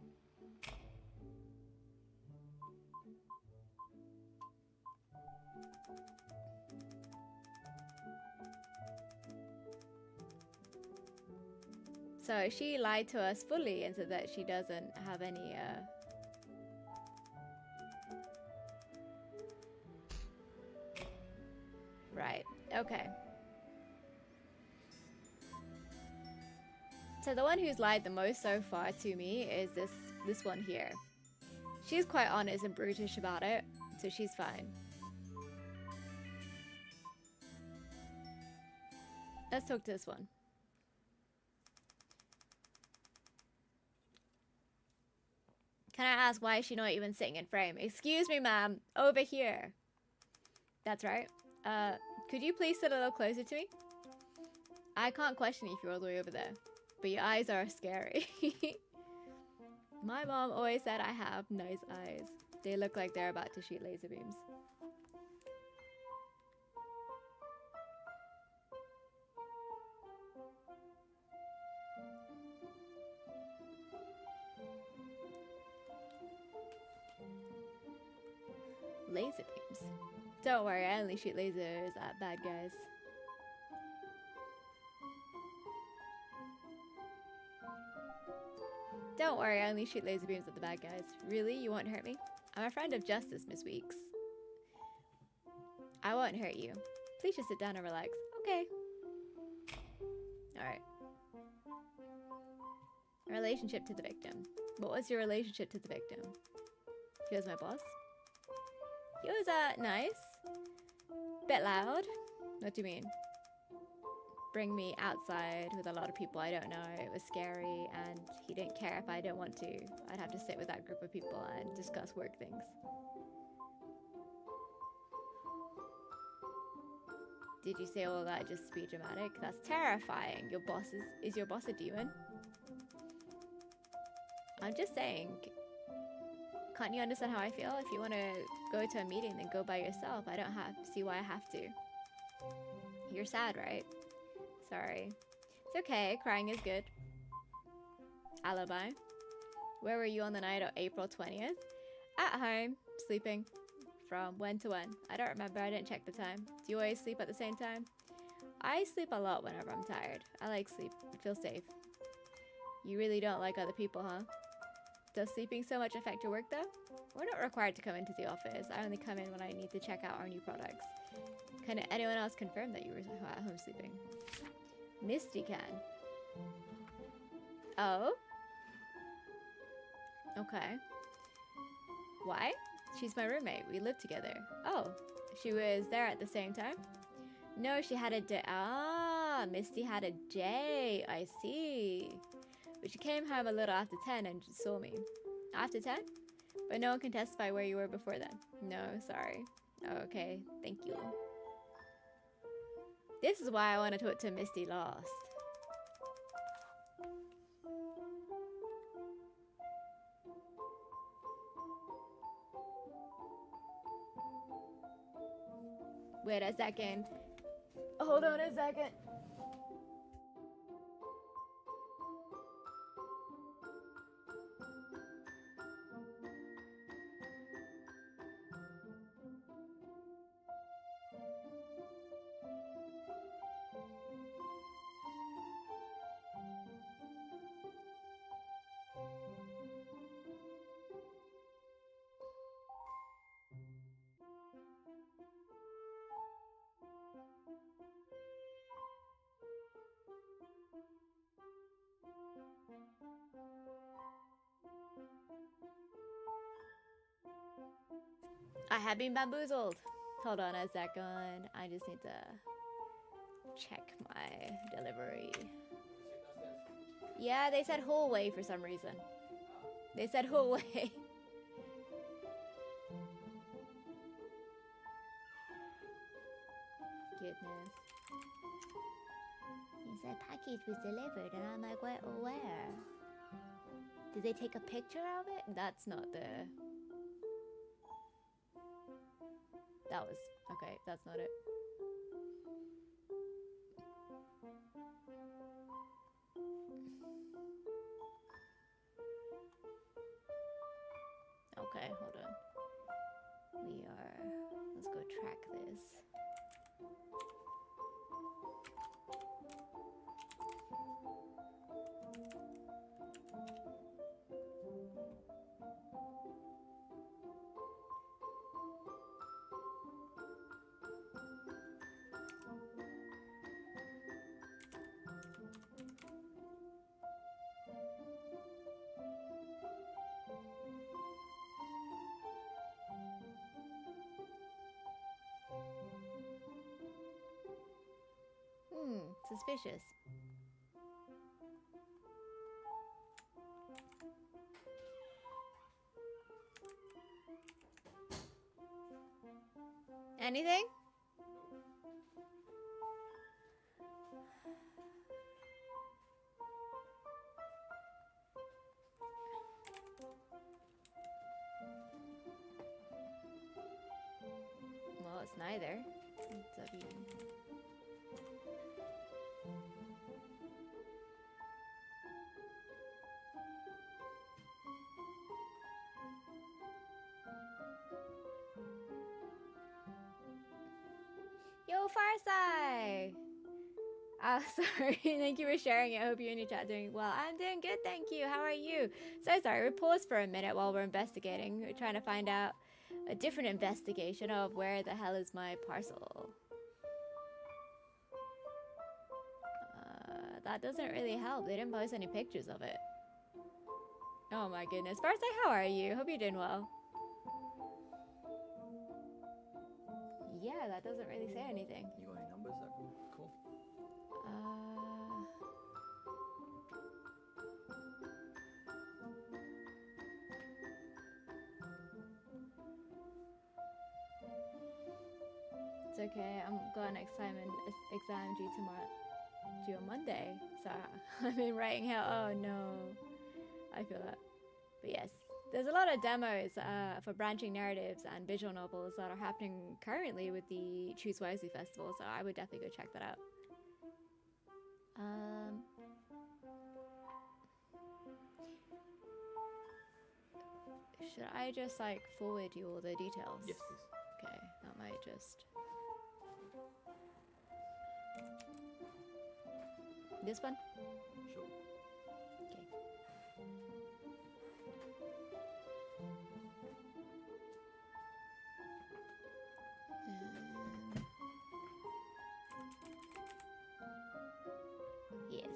So she lied to us fully and said that she doesn't have any Right. Okay. So the one who's lied the most so far to me is this one here. She's quite honest and brutish about it, so she's fine. Let's talk to this one. Can I ask why is she not even sitting in frame? Excuse me, ma'am. Over here. That's right. Could you please sit a little closer to me? I can't question you if you're all the way over there, but your eyes are scary. My mom always said I have nice eyes. They look like they're about to shoot laser beams. Laser beams. Don't worry, I only shoot lasers at bad guys. Don't worry, I only shoot laser beams at the bad guys. Really? You won't hurt me? I'm a friend of justice, Miss Weeks. I won't hurt you. Please just sit down and relax. Okay. Alright. Relationship to the victim. What was your relationship to the victim? He was my boss. He was, nice. Bit loud? What do you mean? Bring me outside with a lot of people I don't know. It was scary, and he didn't care if I didn't want to. I'd have to sit with that group of people and discuss work things. Did you say all that just to be dramatic? That's terrifying. Your boss is your boss a demon? I'm just saying, can't you understand how I feel? If you want to go to a meeting, then go by yourself. I don't see why I have to. You're sad, right? Sorry. It's okay, crying is good. Alibi. Where were you on the night of April 20th? At home, sleeping. From when to when? I don't remember, I didn't check the time. Do you always sleep at the same time? I sleep a lot whenever I'm tired. I like sleep, it feels safe. You really don't like other people, huh? Does sleeping so much affect your work though? We're not required to come into the office. I only come in when I need to check out our new products. Can anyone else confirm that you were at home sleeping? Misty can. Oh? Okay. Why? She's my roommate. We live together. Oh, she was there at the same time? No, she had a day. Ah, Misty had a J. I see. But she came home a little after 10 and just saw me. After 10? But no one can testify where you were before then. No, sorry. Okay, thank you. This is why I want to talk to Misty last. Wait a second. Hold on a second. I have been bamboozled. Hold on a second. I just need to check my delivery. Yeah, they said hallway for some reason. They said hallway. Goodness. He said package was delivered, and I'm like, where? Did they take a picture of it? That's not the... That was... Okay, that's not it. Okay, hold on. We are... Let's go track this. Suspicious. Anything? Well, it's neither. It's up you. Yo, Farsai! Oh, sorry. Thank you for sharing it. I hope you and your chat are doing well. I'm doing good, thank you. How are you? So sorry, we paused for a minute while we're investigating. We're trying to find out a different investigation of where the hell is my parcel. That doesn't really help. They didn't post any pictures of it. Oh my goodness. Farsai, how are you? Hope you're doing well. That doesn't really say anything. You got any numbers? That cool. It's okay. I'm got an exam due on Monday, so I'm in writing hell. Oh no, I feel that. But yes, there's a lot of demos for branching narratives and visual novels that are happening currently with the Choose Wisely Festival, so I would definitely go check that out. Should I just like forward you all the details? Yes, please. Okay, that might just... This one? Sure. Okay. Yes.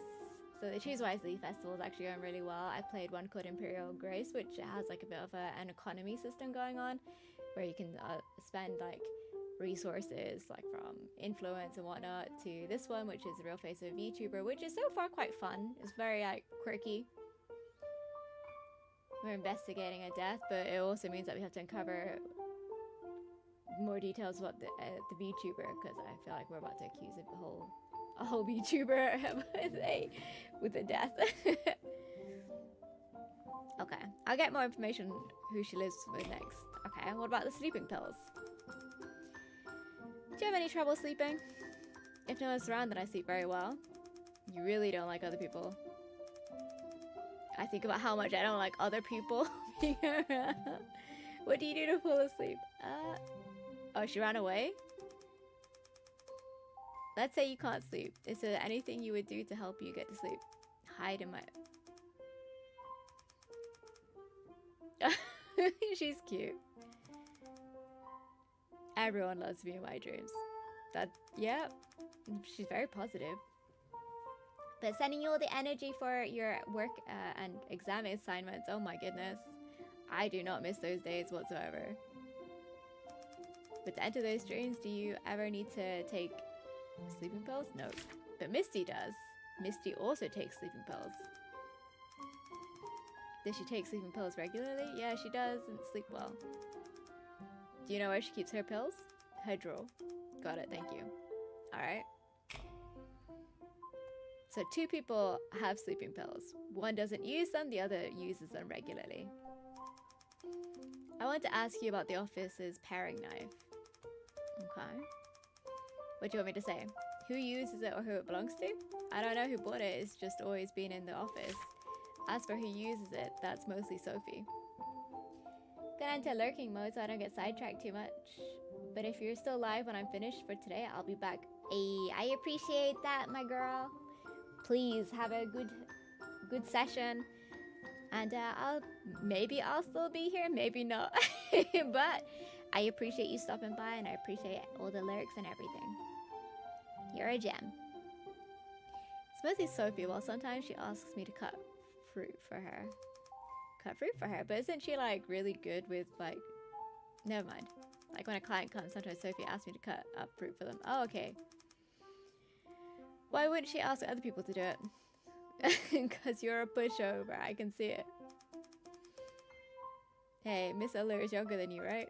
So the Choose Wisely Festival is actually going really well. I played one called Imperial Grace, which has like a bit of an economy system going on, where you can spend like resources like from influence and whatnot, to this one, which is the real face of a VTuber, which is so far quite fun. It's very like quirky. We're investigating a death, but it also means that we have to uncover more details about the VTuber, because I feel like we're about to accuse a whole VTuber with a death. Okay, I'll get more information who she lives with next. Okay, what about the sleeping pills? Do you have any trouble sleeping? If no one's around, then I sleep very well. You really don't like other people. I think about how much I don't like other people. What do you do to fall asleep? Oh, she ran away? Let's say you can't sleep. Is there anything you would do to help you get to sleep? Hide in my... She's cute. Everyone loves me in my dreams. Yeah, she's very positive. But sending you all the energy for your work and exam assignments, oh my goodness. I do not miss those days whatsoever. But to enter those dreams, do you ever need to take sleeping pills? No. But Misty does. Misty also takes sleeping pills. Does she take sleeping pills regularly? Yeah, she does, and sleep well. Do you know where she keeps her pills? Her drawer. Got it, thank you. Alright. So 2 people have sleeping pills. One doesn't use them, the other uses them regularly. I want to ask you about the office's paring knife. Okay. What do you want me to say? Who uses it or who it belongs to? I don't know who bought it, it's just always been in the office. As for who uses it, that's mostly Sophie. Gonna enter lurking mode so I don't get sidetracked too much. But if you're still live when I'm finished for today, I'll be back. Hey, I appreciate that, my girl. Please have a good session. And maybe I'll still be here, maybe not. But I appreciate you stopping by, and I appreciate all the lyrics and everything. You're a gem. It's mostly Sophie. Well, sometimes she asks me to cut fruit for her. But isn't she like really good with like... Never mind. Like when a client comes, sometimes Sophie asks me to cut up fruit for them. Oh, okay. Why wouldn't she ask other people to do it? Because you're a pushover. I can see it. Hey, Miss Eller is younger than you, right?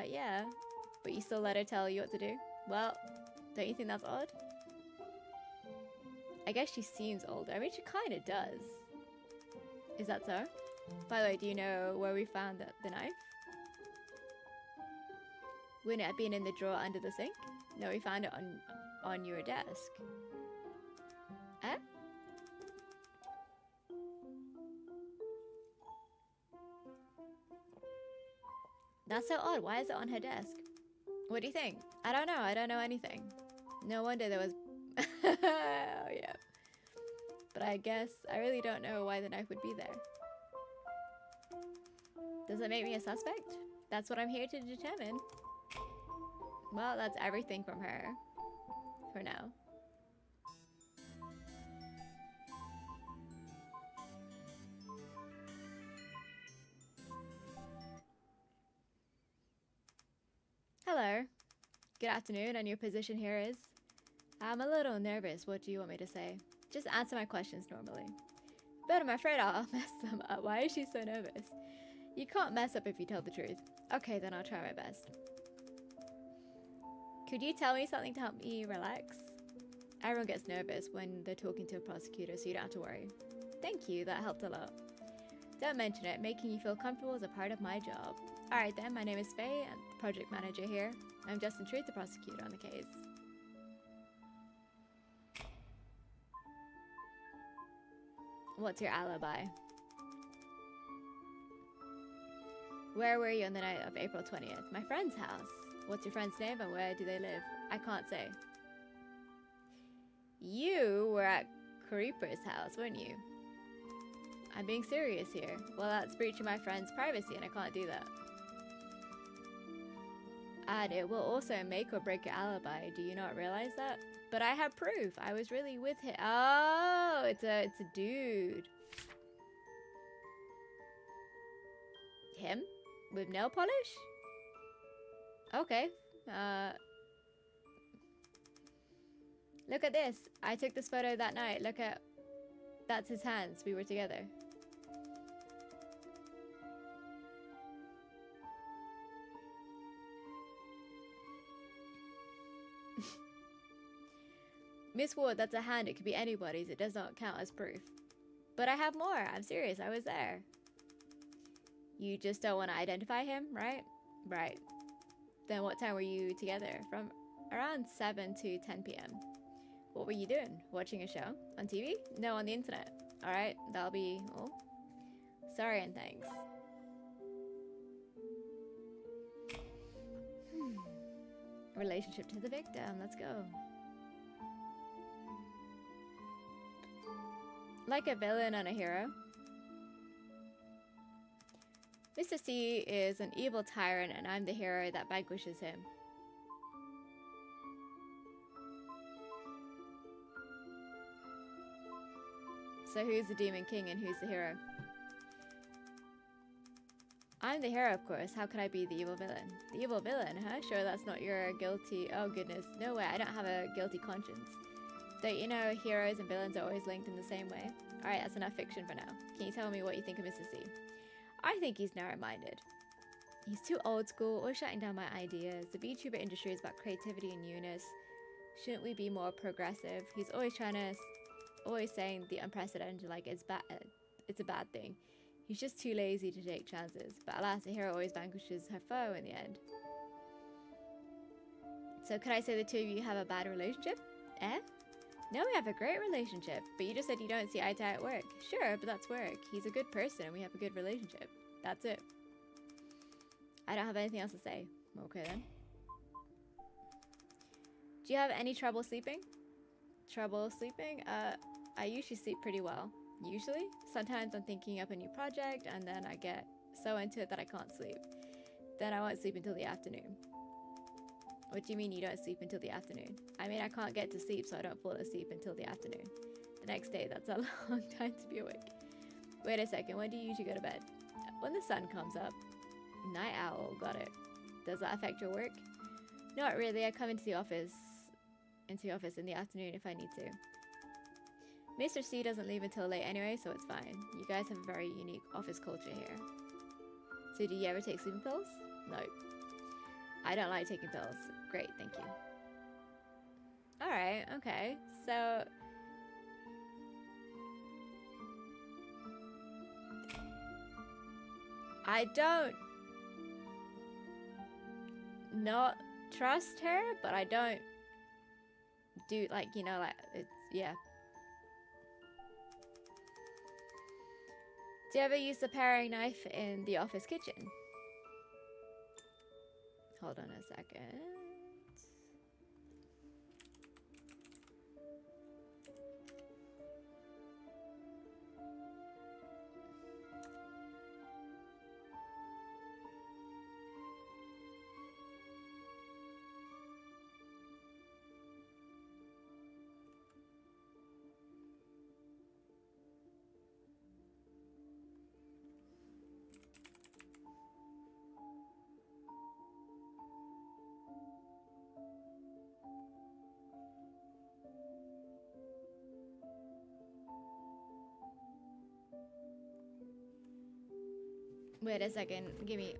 Yeah. But you still let her tell you what to do? Well, don't you think that's odd? I guess she seems older. I mean, she kind of does. Is that so? By the way, do you know where we found the knife? Wouldn't it have been in the drawer under the sink? No, we found it on your desk. Eh? That's so odd. Why is it on her desk? What do you think? I don't know. I don't know anything. No wonder there was... Oh, yeah. But I guess I really don't know why the knife would be there. Does that make me a suspect? That's what I'm here to determine. Well, that's everything from her. For now. Hello. Good afternoon, and your position here is? I'm a little nervous. What do you want me to say? Just answer my questions normally. But I'm afraid I'll mess them up. Why is she so nervous? You can't mess up if you tell the truth. Okay, then I'll try my best. Could you tell me something to help me relax? Everyone gets nervous when they're talking to a prosecutor, so you don't have to worry. Thank you, that helped a lot. Don't mention it. Making you feel comfortable is a part of my job. Alright then, my name is Faye, and the project manager here. I'm Justin Truth, the prosecutor on the case. What's your alibi? Where were you on the night of April 20th? My friend's house. What's your friend's name and where do they live? I can't say. You were at Creeper's house, weren't you? I'm being serious here. Well, that's breaching my friend's privacy and I can't do that. And it will also make or break your alibi. Do you not realize that? But I have proof. I was really with him. Oh, it's a dude. Him? With nail polish? Okay. Look at this. I took this photo that night. Look at... That's his hands. We were together. Miss Ward, that's a hand. It could be anybody's. It does not count as proof. But I have more. I'm serious. I was there. You just don't want to identify him, right? Right. Then what time were you together? From around 7 to 10 p.m. What were you doing? Watching a show? On TV? No, on the internet. Alright, that'll be all. Sorry and thanks. Relationship to the victim. Let's go. Like a villain and a hero. Mr. C is an evil tyrant and I'm the hero that vanquishes him. So who's the Demon King and who's the hero? I'm the hero, of course. How could I be the evil villain? The evil villain, huh? Sure, that's not your guilty... Oh, goodness. No way. I don't have a guilty conscience. Don't you know heroes and villains are always linked in the same way? Alright, that's enough fiction for now. Can you tell me what you think of Mr. C? I think he's narrow-minded. He's too old school, always shutting down my ideas. The VTuber industry is about creativity and newness. Shouldn't we be more progressive? He's always always saying the unprecedented, like it's a bad thing. He's just too lazy to take chances. But alas, a hero always vanquishes her foe in the end. So could I say the two of you have a bad relationship? Eh? No, we have a great relationship. But you just said you don't see eye to eye at work. Sure, but that's work. He's a good person and we have a good relationship. That's it. I don't have anything else to say. Okay then. Do you have any trouble sleeping? Trouble sleeping? I usually sleep pretty well. Usually. Sometimes I'm thinking up a new project and then I get so into it that I can't sleep. Then I won't sleep until the afternoon. What do you mean you don't sleep until the afternoon? I mean, I can't get to sleep, so I don't fall asleep until the afternoon. The next day, that's a long time to be awake. Wait a second, when do you usually go to bed? When the sun comes up. Night owl, got it. Does that affect your work? Not really, I come into the office in the afternoon if I need to. Mr. C doesn't leave until late anyway, so it's fine. You guys have a very unique office culture here. So do you ever take sleeping pills? No. I don't like taking pills. Great, thank you. Alright, okay. So... I don't... not trust her, but I don't... do, like, you know, like, it's... yeah. Do you ever use the paring knife in the office kitchen? Hold on a second. Wait a second. Give me.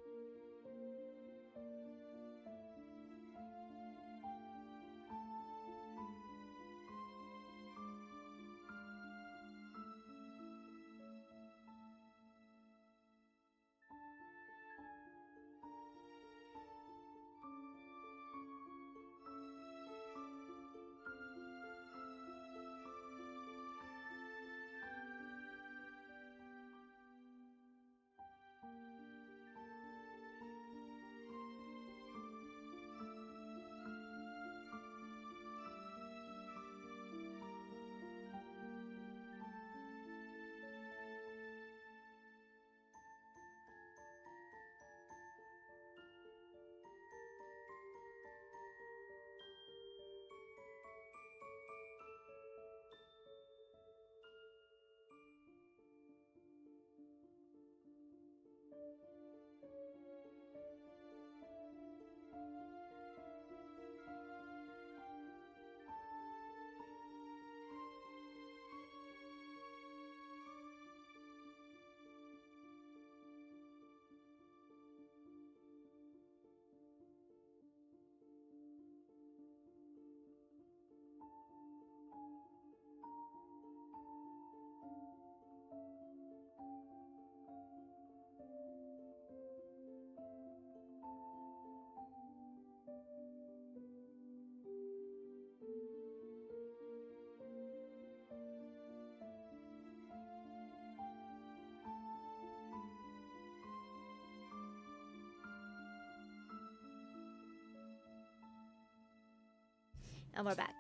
And we're back.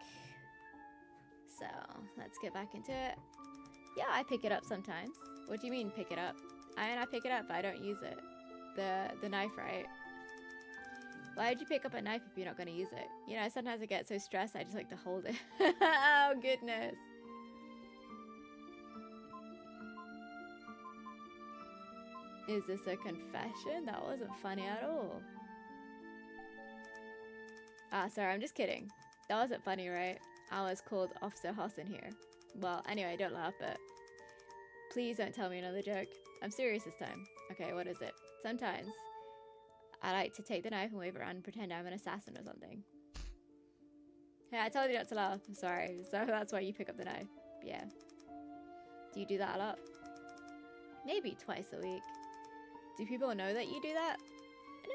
So let's get back into it. Yeah, I pick it up sometimes. What do you mean pick it up? I pick it up, but I don't use it. The knife, right? Why would you pick up a knife if you're not going to use it? You know, sometimes I get so stressed I just like to hold it. Oh, goodness. Is this a confession? That wasn't funny at all. Ah, sorry, I'm just kidding. That wasn't funny, right? I was called Officer Hoss in here. Well, anyway, don't laugh, but please don't tell me another joke. I'm serious this time. Okay, what is it? Sometimes I like to take the knife and wave it around and pretend I'm an assassin or something. Yeah, I told you not to laugh. I'm sorry. So that's why you pick up the knife. Yeah. Do you do that a lot? Maybe twice a week. Do people know that you do that?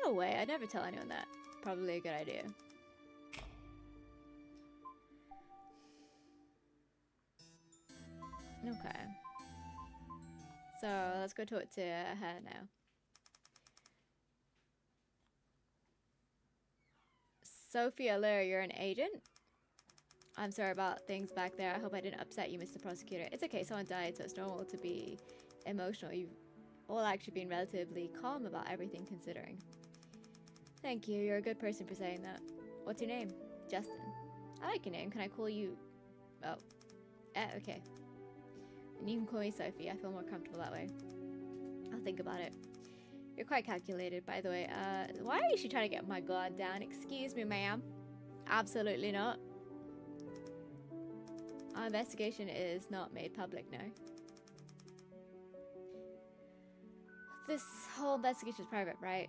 No way. I'd never tell anyone that. Probably a good idea. Okay. So let's go talk to her now. Sophia Lear, you're an agent? I'm sorry about things back there. I hope I didn't upset you, Mr. Prosecutor. It's okay, someone died, so it's normal to be emotional. You've all actually been relatively calm about everything considering. Thank you, you're a good person for saying that. What's your name? Justin. I like your name. Can I call you... Oh. Okay. And you can call me Sophie. I feel more comfortable that way. I'll think about it. You're quite calculated, by the way. Why is she trying to get my guard down? Excuse me, ma'am. Absolutely not. Our investigation is not made public, no. This whole investigation is private, right?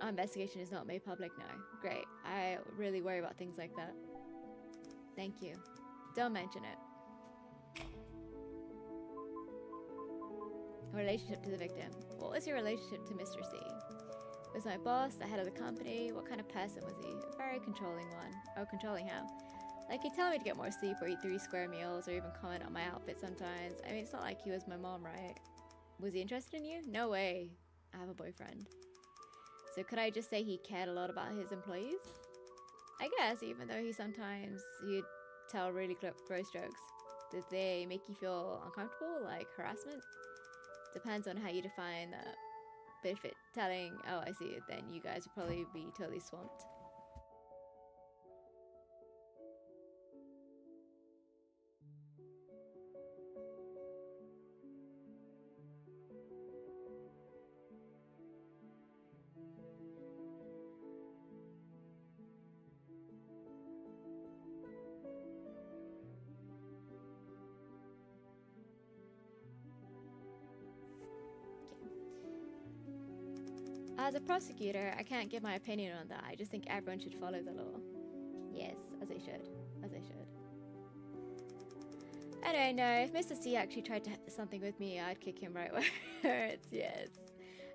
Our investigation is not made public, no. Great. I really worry about things like that. Thank you. Don't mention it. Relationship to the victim. What was your relationship to Mr. C? Was my boss, the head of the company? What kind of person was he? A very controlling one. Oh, controlling how? Like, he'd tell me to get more sleep or eat 3 square meals or even comment on my outfit sometimes. I mean, it's not like he was my mom, right? Was he interested in you? No way. I have a boyfriend. So could I just say he cared a lot about his employees? I guess, even though he'd tell really gross jokes. Did they make you feel uncomfortable, like harassment? Depends on how you define that. But if it's telling, oh, I see it, then you guys would probably be totally swamped. As a prosecutor, I can't give my opinion on that. I just think everyone should follow the law. Yes, as they should. As they should. Anyway, no, if Mr. C actually tried to something with me, I'd kick him right where it's, yes.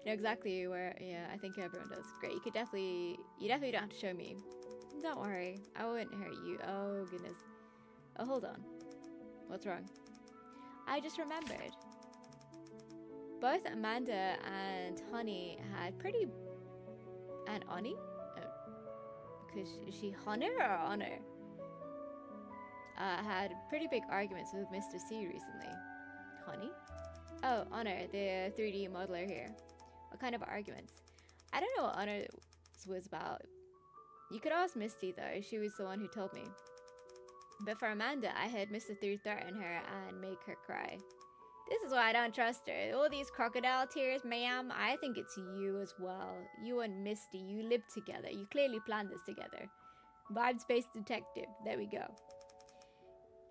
I know exactly where, yeah, I think everyone does. Great, you definitely don't have to show me. Don't worry, I wouldn't hurt you. Oh, goodness. Oh, hold on. What's wrong? I just remembered. Both Amanda and Honey had pretty... And Ani? Because is she Honor or Honor? Had pretty big arguments with Mr. C recently. Honey? Oh, Honor, the 3D modeler here. What kind of arguments? I don't know what Honor was about. You could ask Misty though, she was the one who told me. But for Amanda, I heard Mr. 3 threaten her and make her cry. This is why I don't trust her. All these crocodile tears, ma'am. I think it's you as well. You and Misty, you live together. You clearly planned this together. Vibes-based detective. There we go.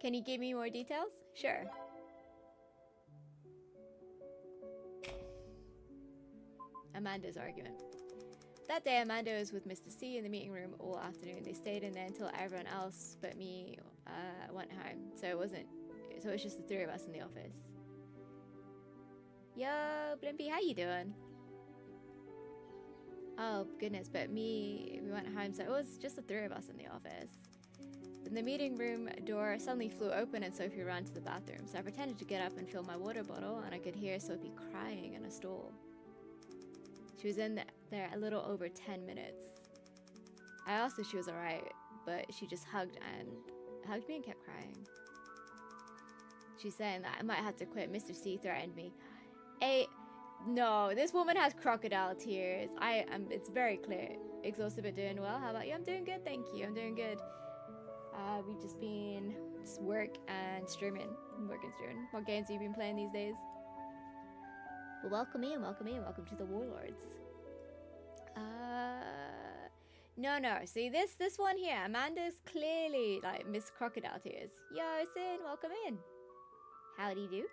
Can you give me more details? Sure. Amanda's argument. That day, Amanda was with Mr. C in the meeting room all afternoon. They stayed in there until everyone else but me went home. So it was just the 3 of us in the office. Yo, Blimpy, how you doing? Oh, goodness, but we went home, so it was just the 3 of us in the office. Then the meeting room door suddenly flew open and Sophie ran to the bathroom. So I pretended to get up and fill my water bottle, and I could hear Sophie crying in a stall. She was in there a little over 10 minutes. I asked if she was alright, but she just hugged me and kept crying. She's saying that I might have to quit. Mr. C threatened me. No, this woman has crocodile tears. It's very clear. Exhausted but doing well. How about you? I'm doing good, thank you. I'm doing good. We've just been work and streaming. Work and streaming. What games have you been playing these days? Well, welcome in, welcome to the Warlords. No. See, this one here, Amanda's clearly like Miss Crocodile Tears. Yo, Sin, welcome in. Howdy do.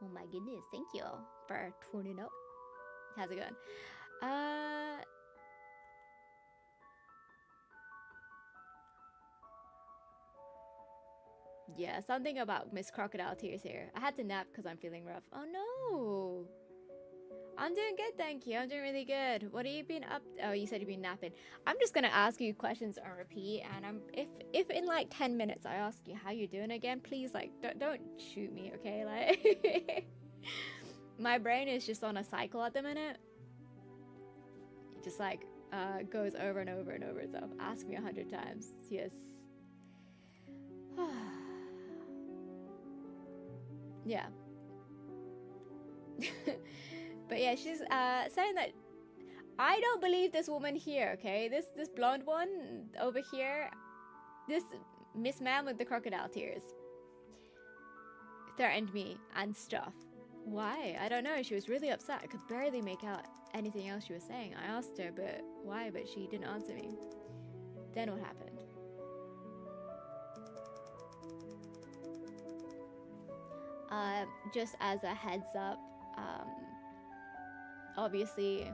Oh my goodness, thank you for tuning up. How's it going? Yeah, something about Miss Crocodile Tears here. I had to nap because I'm feeling rough. Oh no! I'm doing good, thank you. I'm doing really good. What have you been up to? Oh, you said you've been napping. I'm just gonna ask you questions on repeat, and if in like 10 minutes I ask you how you're doing again, please like don't shoot me, okay? Like my brain is just on a cycle at the minute. It just like goes over and over and over itself. Ask me 100 times. Yes. Yeah. But yeah, she's saying that I don't believe this woman here, okay? This blonde one over here, this Miss Man with the crocodile tears threatened me and stuff. Why? I don't know. She was really upset. I could barely make out anything else she was saying. I asked her, but why? But she didn't answer me. Then what happened? Just as a heads up, obviously,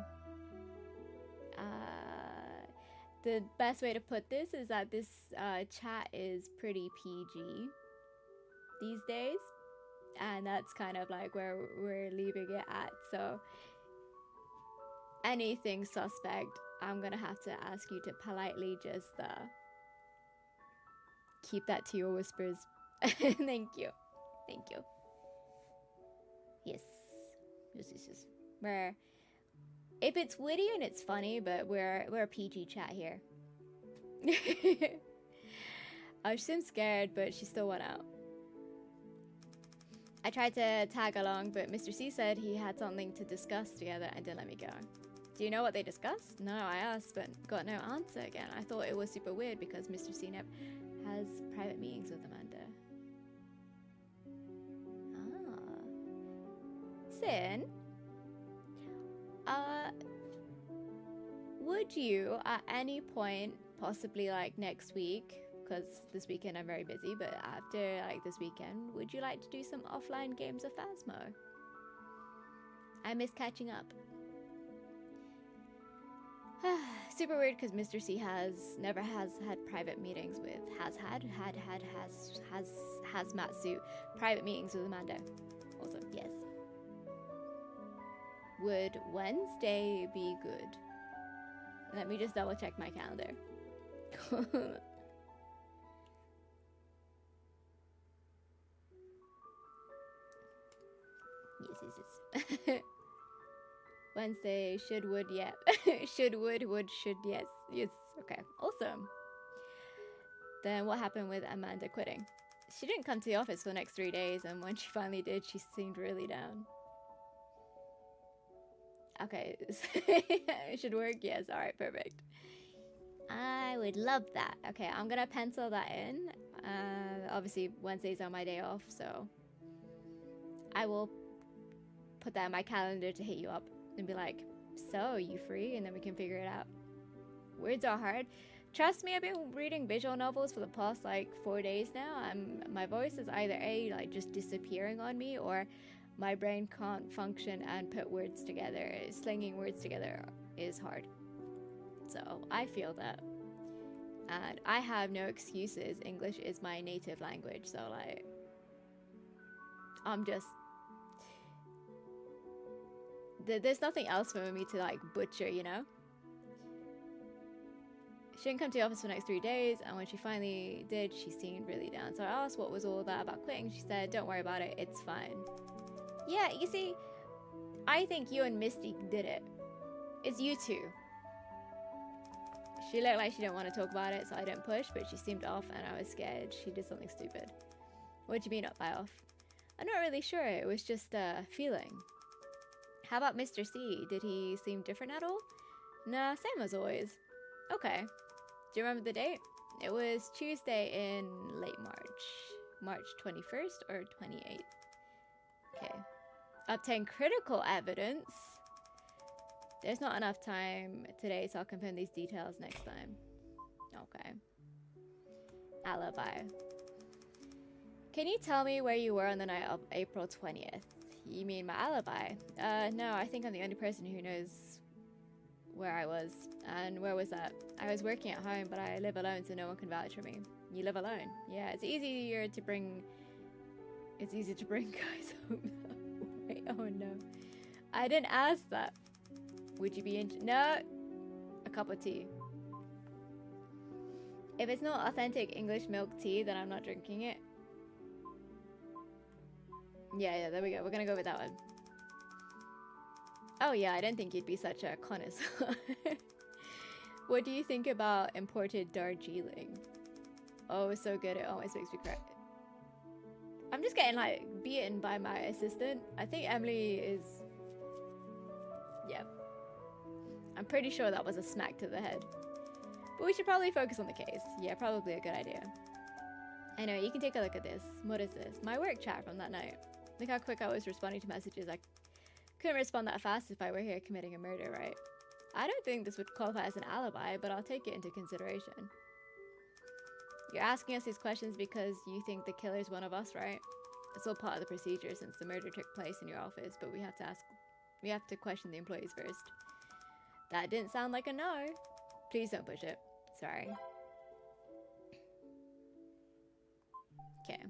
the best way to put this is that this chat is pretty PG these days, and that's kind of like where we're leaving it at. So anything suspect, I'm gonna have to ask you to politely just keep that to your whispers. Thank you. Yes. We're, if it's witty and it's funny, but we're a PG chat here. She seemed scared, but she still went out. I tried to tag along, but Mr. C said he had something to discuss together and didn't let me go. Do you know what they discussed? No, I asked, but got no answer again. I thought it was super weird because Mr. C has private meetings with Amanda. Sin, would you at any point, possibly like next week, because this weekend I'm very busy, but after like this weekend, would you like to do some offline games of Phasmo? I miss catching up. Super weird because Mr. C never has had private meetings with hazmat suit private meetings with Amanda. Also, yes. Would Wednesday be good? Let me just double check my calendar. Yes. Wednesday, should, would, yeah. Should, would, should, yes. Yes, okay, awesome. Then what happened with Amanda quitting? She didn't come to the office for the next 3 days, and when she finally did, she seemed really down. Okay, it should work, yes, alright, perfect. I would love that. Okay, I'm gonna pencil that in. Obviously, Wednesdays are my day off, so I will put that in my calendar to hit you up and be like, so, you free? And then we can figure it out. Words are hard. Trust me, I've been reading visual novels for the past, like, 4 days now. My voice is either A, like, just disappearing on me, or my brain can't function and put words together. Slinging words together is hard. So, I feel that. And I have no excuses. English is my native language, so, like, I'm just... There's nothing else for me to, like, butcher, you know? She didn't come to the office for the next 3 days, and when she finally did, she seemed really down. So I asked what was all that about quitting. She said, don't worry about it, it's fine. Yeah, you see, I think you and Misty did it. It's you two. She looked like she didn't want to talk about it, so I didn't push, but she seemed off, and I was scared she did something stupid. What do you mean, not by off? I'm not really sure, it was just a feeling. How about Mr. C? Did he seem different at all? Nah, same as always. Okay. Do you remember the date? It was Tuesday in late March. March 21st or 28th. Okay. Obtain critical evidence. There's not enough time today, so I'll confirm these details next time. Okay. Alibi. Can you tell me where you were on the night of April 20th? You mean my alibi? No, I think I'm the only person who knows where I was. And where was that? I was working at home, but I live alone, so no one can vouch for me. You live alone? Yeah, it's easy to bring guys home. Wait, oh no. I didn't ask that. Would you be no? A cup of tea. If it's not authentic English milk tea, then I'm not drinking it. Yeah, there we go. We're gonna go with that one. Oh yeah, I didn't think you'd be such a connoisseur. What do you think about imported Darjeeling? Oh, it's so good. It almost makes me cry. I'm just getting, like, beaten by my assistant. I think Emily is... Yep. I'm pretty sure that was a smack to the head. But we should probably focus on the case. Yeah, probably a good idea. Anyway, you can take a look at this. What is this? My work chat from that night. Look how quick I was responding to messages. I couldn't respond that fast if I were here committing a murder, right? I don't think this would qualify as an alibi, but I'll take it into consideration. You're asking us these questions because you think the killer's one of us, right? It's all part of the procedure since the murder took place in your office, but we have to question the employees first. That didn't sound like a no. Please don't push it. Sorry. Okay.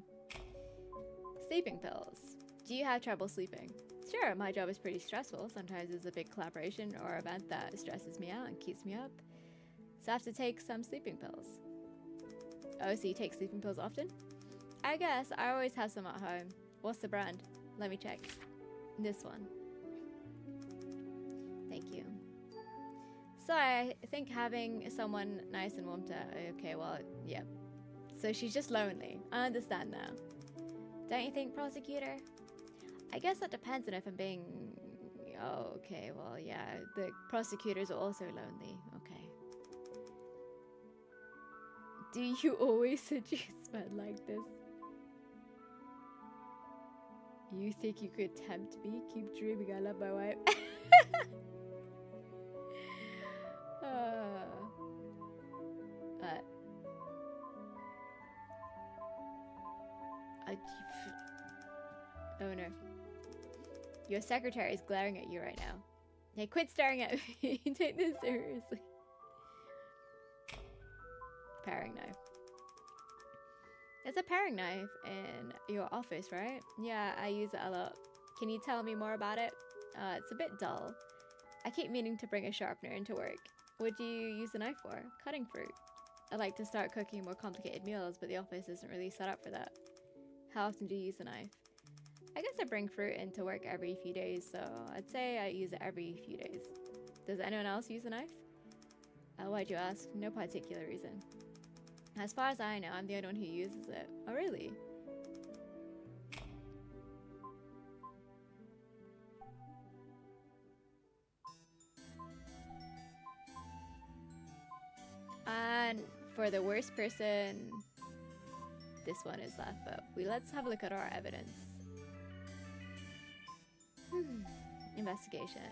Sleeping pills. Do you have trouble sleeping? Sure, my job is pretty stressful. Sometimes it's a big collaboration or event that stresses me out and keeps me up. So I have to take some sleeping pills. Oh, so you take sleeping pills often? I guess. I always have some at home. What's the brand? Let me check. This one. Thank you. So I think having someone nice and warm to... Okay, well, yeah. So she's just lonely. I understand now. Don't you think, prosecutor? I guess that depends on if I'm being... Oh, okay, well, yeah. The prosecutors are also lonely. Okay. Do you always seduce men like this? You think you could tempt me? Keep dreaming I love my wife. Oh no. Your secretary is glaring at you right now. Hey, quit staring at me. Take this seriously. Paring knife. There's a paring knife in your office, right? Yeah, I use it a lot. Can you tell me more about it? It's a bit dull. I keep meaning to bring a sharpener into work. What do you use the knife for? Cutting fruit. I'd like to start cooking more complicated meals, but the office isn't really set up for that. How often do you use the knife? I guess I bring fruit into work every few days, so I'd say I use it every few days. Does anyone else use a knife? Why'd you ask? No particular reason. As far as I know, I'm the only one who uses it. Oh, really? And for the worst person, this one is left, but let's have a look at our evidence. Investigation.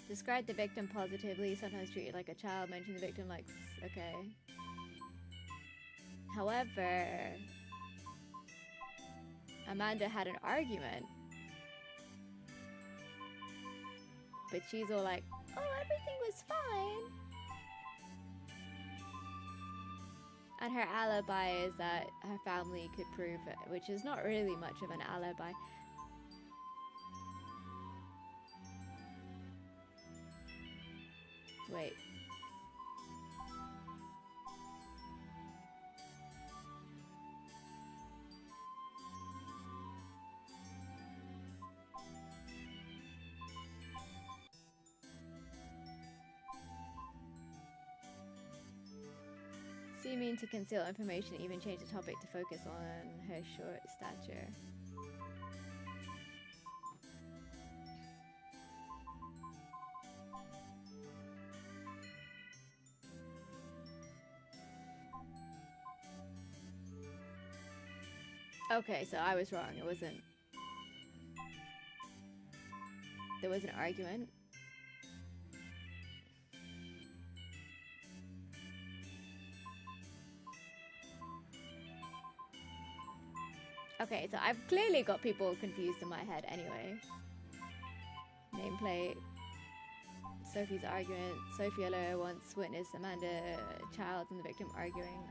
Describe the victim positively, sometimes treated like a child, mention the victim like, okay. However, Amanda had an argument, but she's all like, oh, everything was fine. And her alibi is that her family could prove it, which is not really much of an alibi. Wait. Seeming to conceal information, even change the topic to focus on her short stature. Okay, so I was wrong. It wasn't. There was an argument. Okay, so I've clearly got people confused in my head anyway. Nameplate. Sophie's argument. Sophie alone once witnessed Amanda Childs and the victim arguing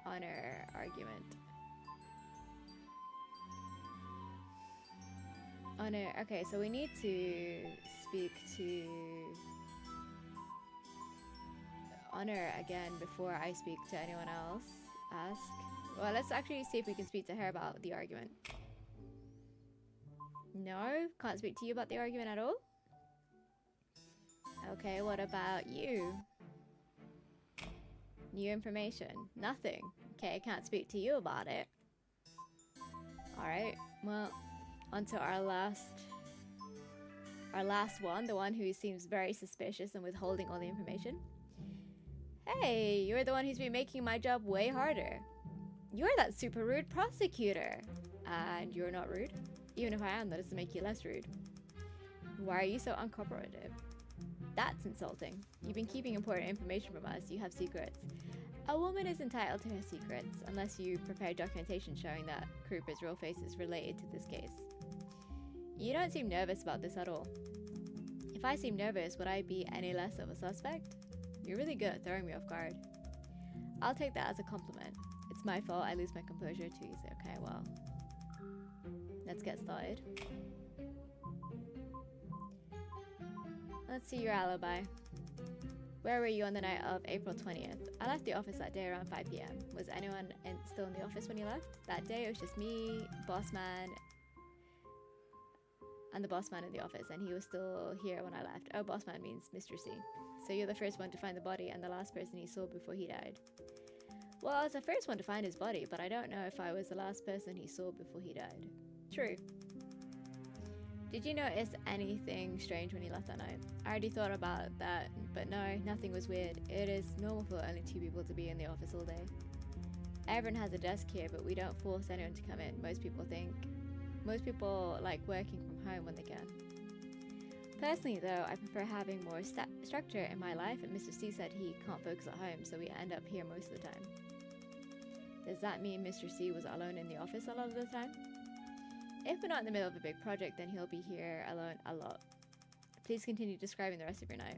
on her argument. Okay, so we need to speak to Honor again before I speak to anyone else. Ask. Well, let's actually see if we can speak to her about the argument. No? Can't speak to you about the argument at all? Okay, what about you? New information. Nothing. Okay, can't speak to you about it. Alright, well, onto our last one, the one who seems very suspicious and withholding all the information. Hey, you're the one who's been making my job way harder. You're that super rude prosecutor. And you're not rude? Even if I am, that doesn't make you less rude. Why are you so uncooperative? That's insulting. You've been keeping important information from us. You have secrets. A woman is entitled to her secrets unless you prepare documentation showing that Krupa's real face is related to this case. You don't seem nervous about this at all. If I seem nervous, would I be any less of a suspect? You're really good at throwing me off guard. I'll take that as a compliment. It's my fault I lose my composure too easy. Okay, well, let's get started. Let's see your alibi. Where were you on the night of April 20th? I left the office that day around 5 p.m. Was anyone still in the office when you left? That day it was just me, boss man, and the boss man in the office, and he was still here when I left. Oh, boss man means Mr. C. So you're the first one to find the body and the last person he saw before he died. Well, I was the first one to find his body, but I don't know if I was the last person he saw before he died. True. Did you notice anything strange when you left that night? I already thought about that, but no, nothing was weird. It is normal for only 2 people to be in the office all day. Everyone has a desk here, but we don't force anyone to come in. Most people like working from home when they can. Personally, though, I prefer having more structure in my life, and Mr. C said he can't focus at home, so we end up here most of the time. Does that mean Mr. C was alone in the office a lot of the time? If we're not in the middle of a big project, then he'll be here alone a lot. Please continue describing the rest of your night.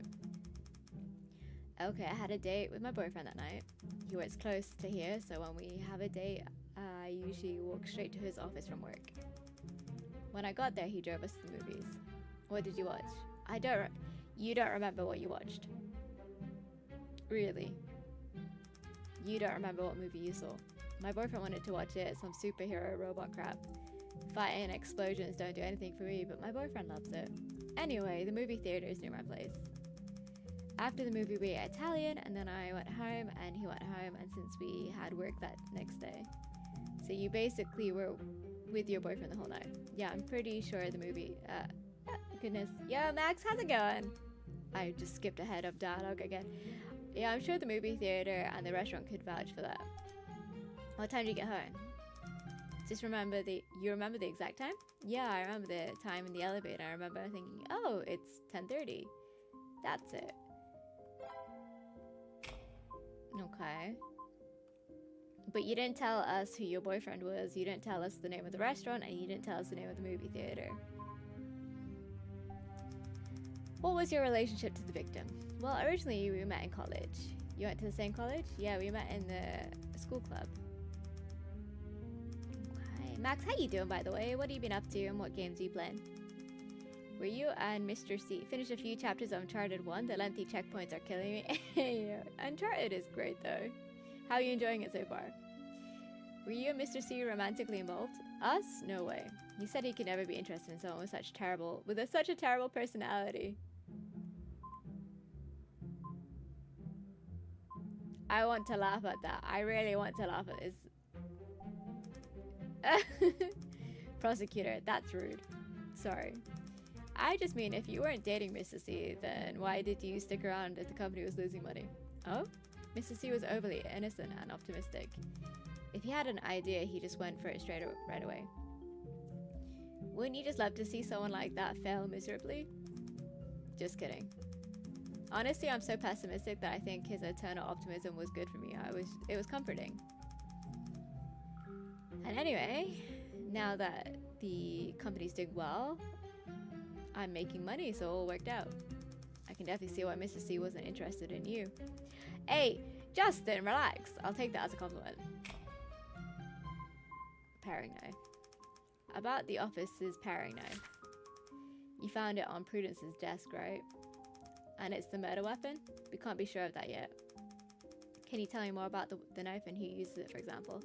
Okay, I had a date with my boyfriend that night. He works close to here, so when we have a date, I usually walk straight to his office from work. When I got there, he drove us to the movies. What did you watch? You don't remember what you watched. Really? You don't remember what movie you saw. My boyfriend wanted to watch it, some superhero robot crap. Fighting and explosions don't do anything for me, but my boyfriend loves it. Anyway, the movie theater is near my place. After the movie, we ate Italian, and then I went home, and he went home, and since we had work that next day. So you basically were with your boyfriend the whole night. Yeah, I'm pretty sure the movie... goodness. Yo, Max, how's it going? I just skipped ahead of dialogue again. Yeah, I'm sure the movie theater and the restaurant could vouch for that. What time did you get home? Just remember you remember the exact time? Yeah, I remember the time in the elevator. I remember thinking, oh, it's 10:30. That's it. Okay. But you didn't tell us who your boyfriend was, you didn't tell us the name of the restaurant, and you didn't tell us the name of the movie theater. What was your relationship to the victim? Well, originally we met in college. You went to the same college? Yeah, we met in the school club. Okay. Max, how you doing, by the way? What have you been up to and what games are you playing? Were you and Mr. C finished a few chapters of Uncharted 1? The lengthy checkpoints are killing me. Yeah. Uncharted is great though. How are you enjoying it so far? Were you and Mr. C romantically involved? Us? No way. He said he could never be interested in someone with such a terrible personality. I want to laugh at that. I really want to laugh at this. Prosecutor, that's rude. Sorry. I just mean if you weren't dating Mr. C, then why did you stick around if the company was losing money? Oh? Mr. C was overly innocent and optimistic. If he had an idea, he just went for it right away. Wouldn't you just love to see someone like that fail miserably? Just kidding. Honestly, I'm so pessimistic that I think his eternal optimism was good for me. It was comforting. And anyway, now that the company's doing well, I'm making money, so it all worked out. I can definitely see why Mr. C wasn't interested in you. Hey, Justin, relax. I'll take that as a compliment. Paring knife. About the office's paring knife. You found it on Prudence's desk, right? And it's the murder weapon? We can't be sure of that yet. Can you tell me more about the knife and who uses it, for example?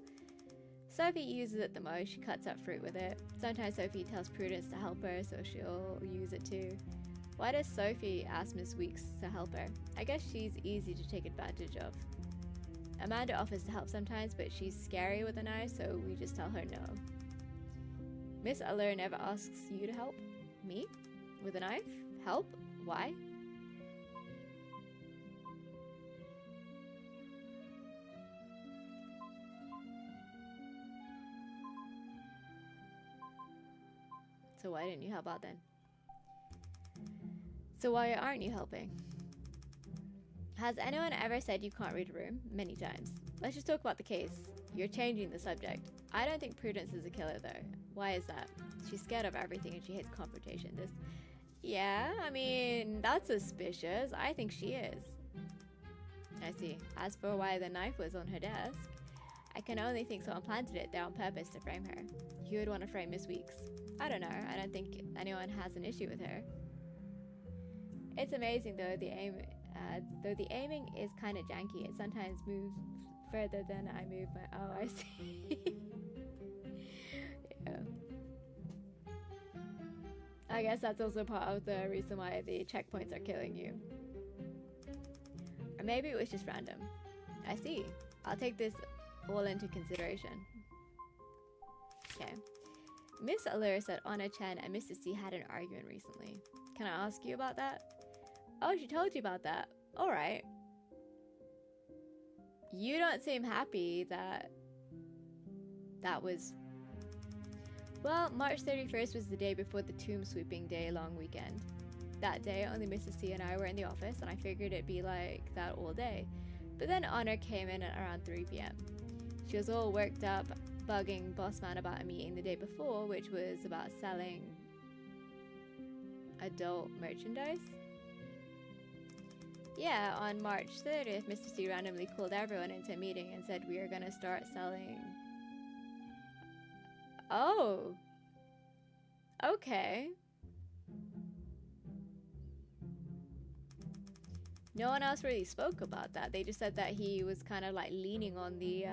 Sophie uses it the most. She cuts up fruit with it. Sometimes Sophie tells Prudence to help her, so she'll use it too. Why does Sophie ask Miss Weeks to help her? I guess she's easy to take advantage of. Amanda offers to help sometimes, but she's scary with a knife, so we just tell her no. Miss Allure never asks you to help? Me? With a knife? Help? Why? So why didn't you help out then? So why aren't you helping? Has anyone ever said you can't read a room? Many times. Let's just talk about the case. You're changing the subject. I don't think Prudence is a killer though. Why is that? She's scared of everything and she hates confrontation. Yeah, I mean, that's suspicious. I think she is. I see. As for why the knife was on her desk, I can only think someone planted it there on purpose to frame her. Who would want to frame Miss Weeks? I don't know. I don't think anyone has an issue with her. It's amazing though the aiming is kind of janky. It sometimes moves further than I move my. Oh, I see. Yeah. I guess that's also part of the reason why the checkpoints are killing you. Or maybe it was just random. I see. I'll take this all into consideration. Okay. Miss Allure said Anna Chen and Mr. C had an argument recently. Can I ask you about that? Oh, she told you about that. Alright. You don't seem happy that was... Well, March 31st was the day before the tomb sweeping day long weekend. that day only Mr. C and I were in the office, and I figured it'd be like that all day. But then Honor came in at around 3 p.m. She was all worked up, bugging Bossman about a meeting the day before, which was about selling adult merchandise. Yeah, on March 30th, Mr. C randomly called everyone into a meeting and said we are going to start selling... Oh. Okay. No one else really spoke about that. They just said that he was kind of like leaning on the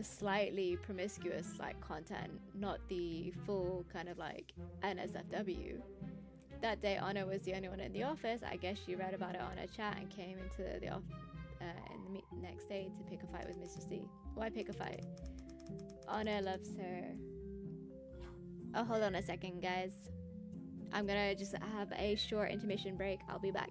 slightly promiscuous like content, not the full kind of like NSFW. That day, Honor was the only one in the office. I guess she read about it on a chat and came into the next day to pick a fight with Mr. C. Why pick a fight? Honor loves her. Oh, hold on a second, guys. I'm gonna just have a short intermission break. I'll be back.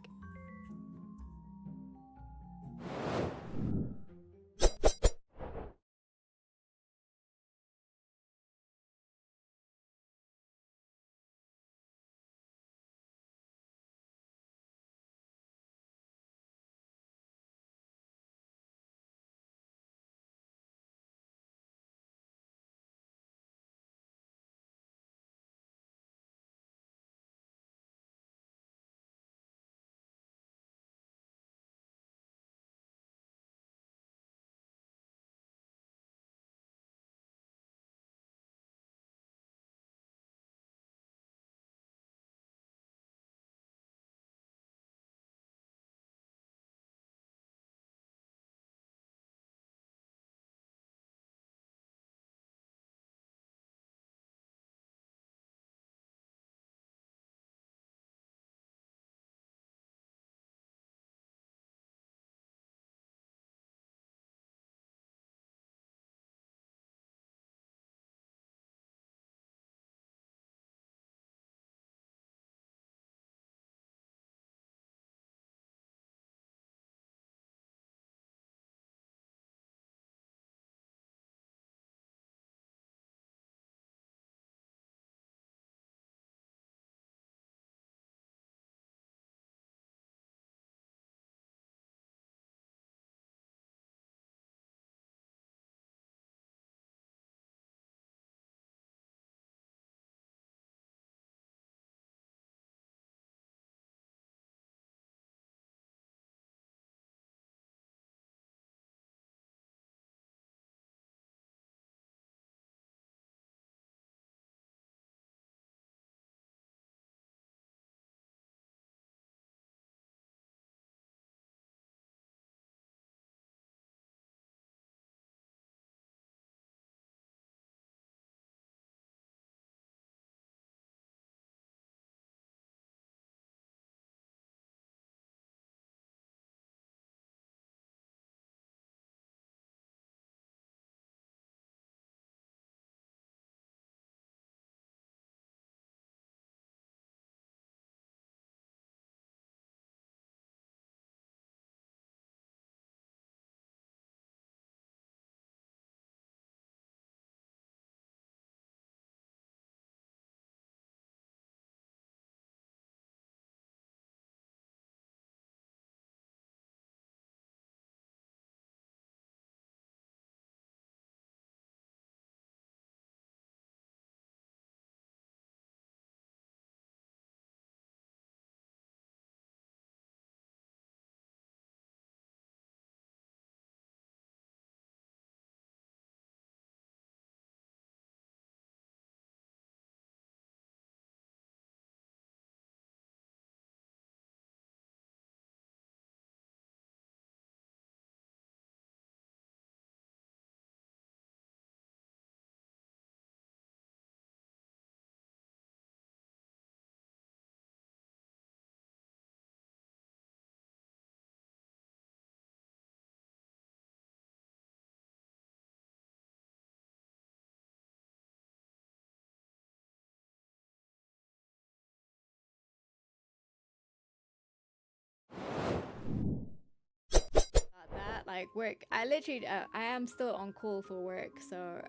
That like work, I literally I am still on call for work, so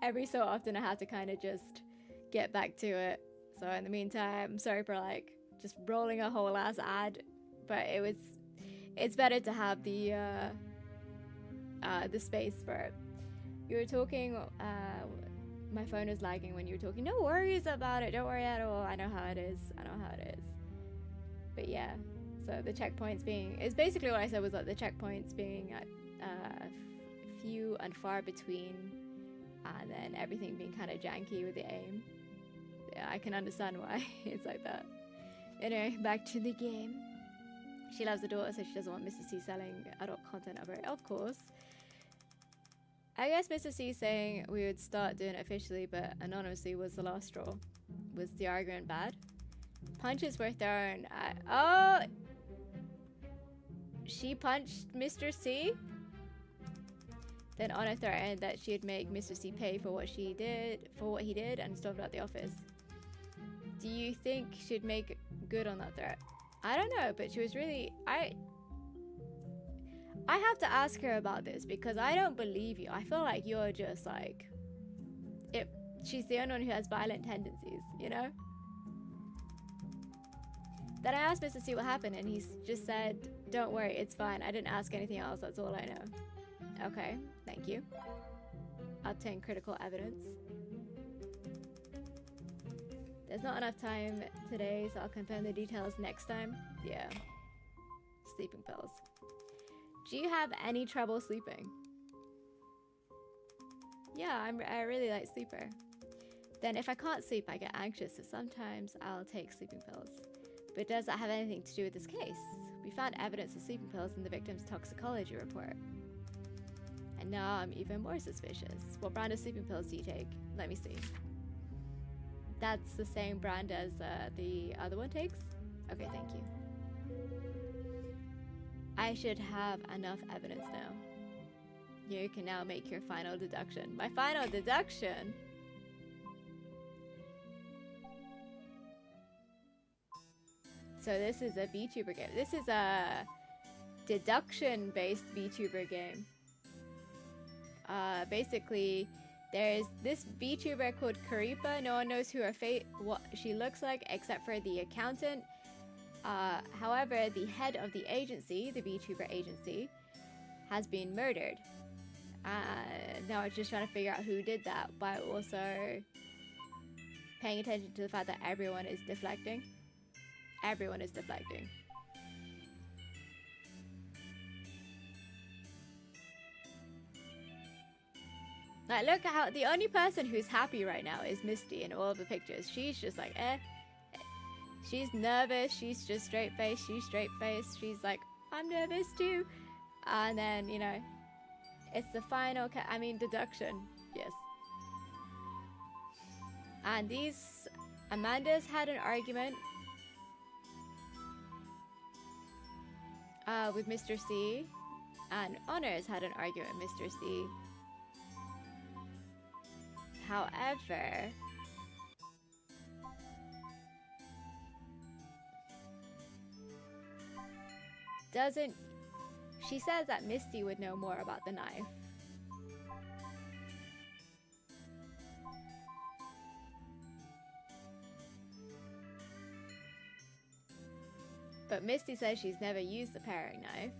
every so often I have to kind of just get back to it. So in the meantime, sorry for like just rolling a whole ass ad, but it's better to have the space for it. You were talking, my phone is lagging when you were talking. No worries about it. Don't worry at all. I know how it is. But yeah, so the checkpoints being, it's basically what I said was like the checkpoints being few and far between, and then everything being kind of janky with the aim. Yeah, I can understand why it's like that. Anyway, back to the game. She loves the daughter, so she doesn't want Mr. C selling adult content of her. Of course. I guess Mr. C saying we would start doing it officially, but anonymously was the last straw. Was the argument bad? Punches were thrown at... Oh! She punched Mr. C? Then Anna threatened that she'd make Mr. C pay for what he did, and stormed out the office. Do you think she'd make good on that threat? I don't know, but she was really... I have to ask her about this because I don't believe you. I feel like you're just like... She's the only one who has violent tendencies, you know? Then I asked Mr. C what happened, and he just said, don't worry, it's fine. I didn't ask anything else. That's all I know. Okay, thank you. Obtain critical evidence. There's not enough time today, so I'll confirm the details next time. Yeah. Sleeping pills. Do you have any trouble sleeping? Yeah, I really like sleeper. Then if I can't sleep, I get anxious, so sometimes I'll take sleeping pills. But does that have anything to do with this case? We found evidence of sleeping pills in the victim's toxicology report. And now I'm even more suspicious. What brand of sleeping pills do you take? Let me see. That's the same brand as the other one takes? Okay, thank you. I should have enough evidence now. You can now make your final deduction. My final deduction? So this is a VTuber game. This is a deduction-based VTuber game. Basically, there's this VTuber called Karipa. No one knows what she looks like except for the accountant. However, the head of the agency, the VTuber agency, has been murdered. Now I'm just trying to figure out who did that, but also paying attention to the fact that everyone is deflecting. Everyone is deflecting. Like, look at how the only person who's happy right now is Misty in all of the pictures. She's just like, eh. She's nervous. She's just straight face. She's straight face. She's like, I'm nervous too. And then, you know, it's the final, deduction. Yes. And Amanda's had an argument with Mr. C. And Honor's had an argument with Mr. C. However, she says that Misty would know more about the knife. But Misty says she's never used the paring knife.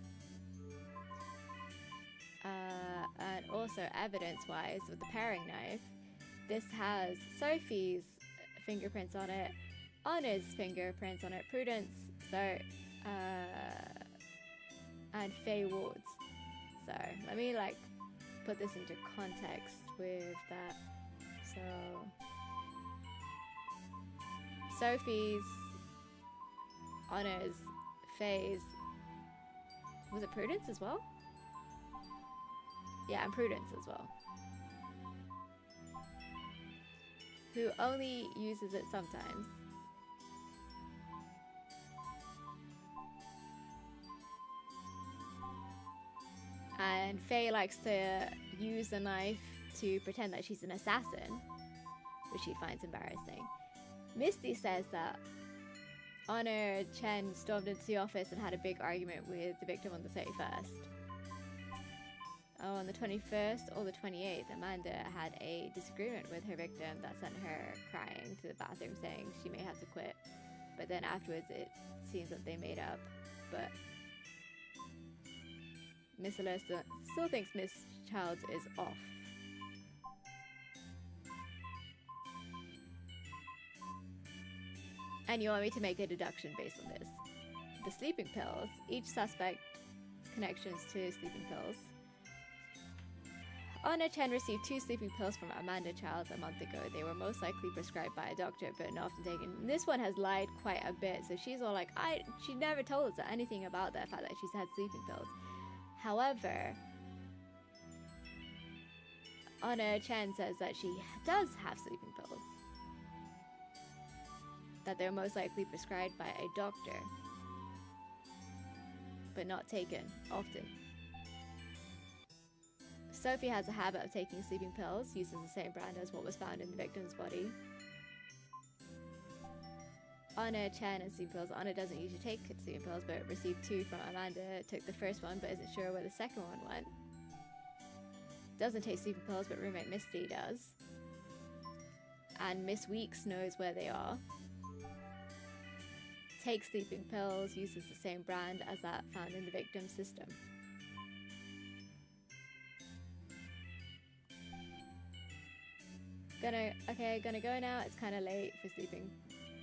And also evidence-wise with the paring knife, this has Sophie's fingerprints on it, Anna's fingerprints on it, Prudence, and Faye Ward's. So let me put this into context with that. So Sophie's, Anna's, Faye's, was it Prudence as well? Yeah, and Prudence as well. Who only uses it sometimes. And Faye likes to use the knife to pretend that she's an assassin, which she finds embarrassing. Misty says that Honor Chen stormed into the office and had a big argument with the victim on the 31st. On the 21st or the 28th, Amanda had a disagreement with her victim that sent her crying to the bathroom saying she may have to quit. But then afterwards, it seems that they made up. But Miss Alersta still thinks Miss Childs is off. And you want me to make a deduction based on this. The sleeping pills, each suspect connections to sleeping pills. Anna Chen received 2 sleeping pills from Amanda Childs a month ago. They were most likely prescribed by a doctor, but not often taken. This one has lied quite a bit, so she's all like, she never told us anything about the fact that she's had sleeping pills. However, Anna Chen says that she does have sleeping pills. That they're most likely prescribed by a doctor, but not taken often. Sophie has a habit of taking sleeping pills, uses the same brand as what was found in the victim's body. Anna Chen and sleeping pills. Anna doesn't usually take sleeping pills, but received 2 from Amanda. Took the first one, but isn't sure where the second one went. Doesn't take sleeping pills, but roommate Misty does. And Miss Weeks knows where they are. Takes sleeping pills, uses the same brand as that found in the victim's system. Gonna go now. It's kind of late for sleeping.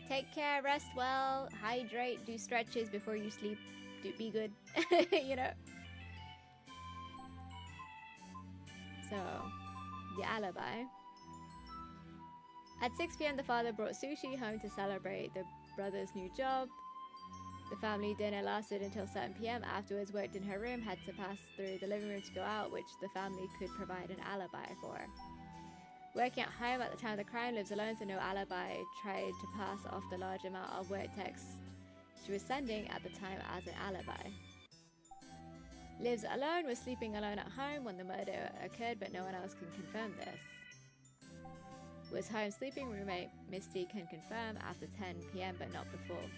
Take care, rest well, hydrate, do stretches before you sleep. Be good, you know. So, the alibi. At 6 p.m. the father brought sushi home to celebrate the brother's new job. The family dinner lasted until 7 p.m. Afterwards, worked in her room, had to pass through the living room to go out, which the family could provide an alibi for. Working at home at the time of the crime, lives alone, so no alibi. Tried to pass off the large amount of work texts she was sending at the time as an alibi. Lives alone, was sleeping alone at home when the murder occurred, but no one else can confirm this. Was home sleeping, roommate Misty can confirm after 10 p.m. but not before.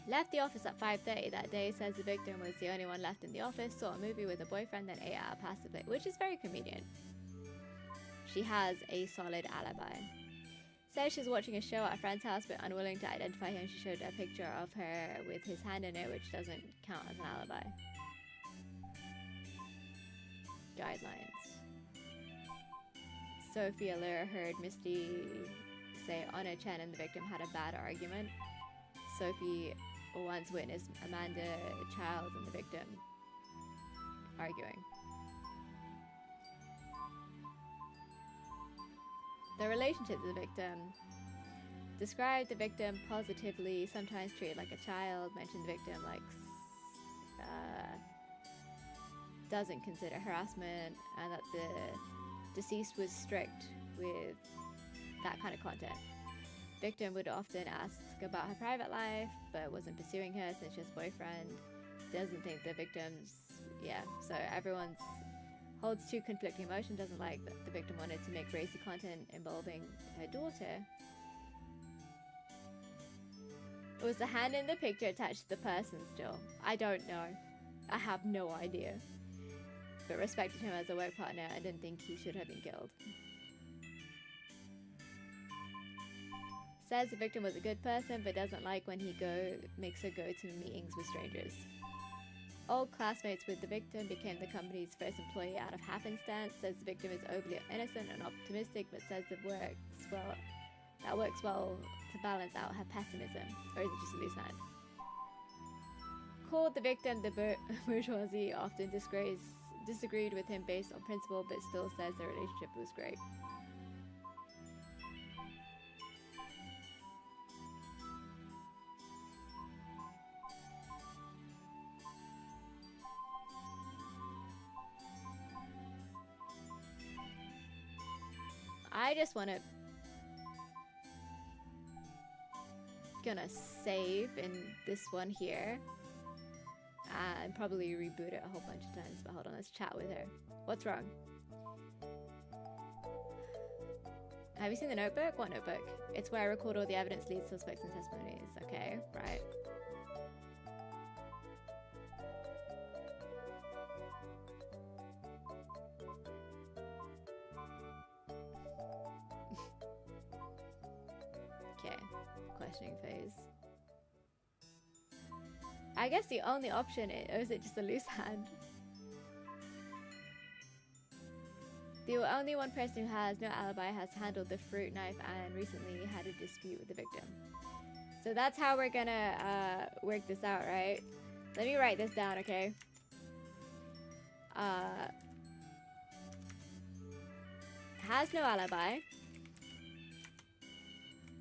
Left the office at 5:30 that day, says the victim was the only one left in the office, saw a movie with a boyfriend, then ate at a pasta place, which is very convenient. She has a solid alibi. Says she's watching a show at a friend's house but unwilling to identify him. She showed a picture of her with his hand in it, which doesn't count as an alibi. Guidelines. Sophie Allure heard Misty say Anna Chen and the victim had a bad argument. Sophie once witnessed Amanda Childs and the victim arguing. The relationship to the victim. Described the victim positively, sometimes treated like a child, mentioned the victim doesn't consider harassment, and that the deceased was strict with that kind of content. Victim would often ask about her private life, but wasn't pursuing her since she has a boyfriend. Doesn't think the victim's, so everyone's holds 2 conflicting emotions. Doesn't like that the victim wanted to make racy content involving her daughter. Was the hand in the picture attached to the person still? I don't know. I have no idea. But respected him as a work partner. I didn't think he should have been killed. Says the victim was a good person, but doesn't like when he makes her go to meetings with strangers. Old classmates with the victim, became the company's first employee out of happenstance. Says the victim is overly innocent and optimistic, but says that works well to balance out her pessimism. Or is it just a loose hand? Called the victim the bourgeoisie, often disagreed with him based on principle, but still says the relationship was great. I just want to gonna save in this one here and probably reboot it a whole bunch of times, but hold on, let's chat with her. What's wrong? Have you seen The Notebook? What notebook? It's where I record all the evidence, leads, suspects, and testimonies. Okay, right. Okay, questioning phase. I guess the only option is, or is it just a loose hand? The only one person who has no alibi has handled the fruit knife and recently had a dispute with the victim. So that's how we're gonna work this out, right? Let me write this down, okay? Has no alibi.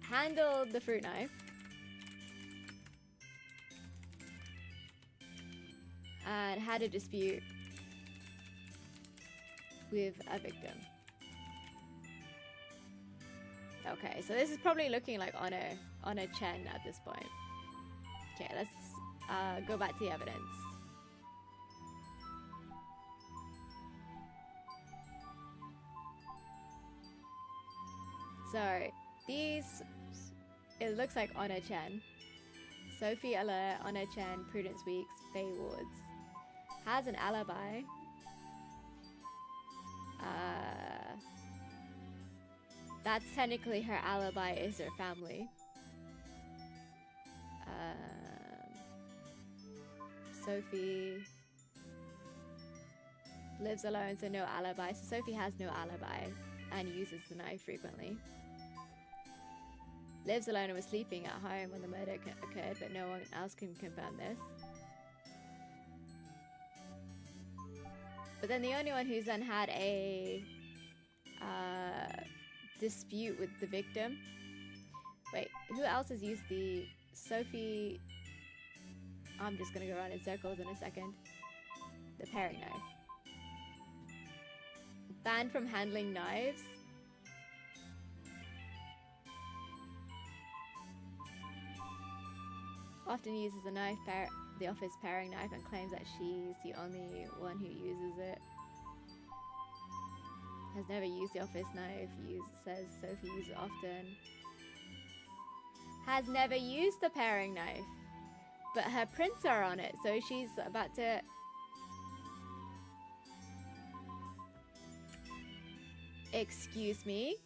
Handled the fruit knife. And had a dispute with a victim. Okay, so this is probably looking like on a Chen at this point. Okay, let's go back to the evidence. So these, it looks like Honor Chen, Sophie Alert, Honor Chen, Prudence Weeks, Faye Wards. Has an alibi. That's technically her alibi is her family. Sophie lives alone, so no alibi. So Sophie has no alibi and uses the knife frequently. Lives alone and was sleeping at home when the murder occurred, but no one else can confirm this. But then the only one who's then had a dispute with the victim. Wait, who else has used the Sophie? I'm just gonna go around in circles in a second. The paring knife. Banned from handling knives. Often uses the knife, the office paring knife, and claims that she's the only one who uses it. Has never used the office knife. Says Sophie uses it often. Has never used the paring knife, but her prints are on it, so she's about to. Excuse me.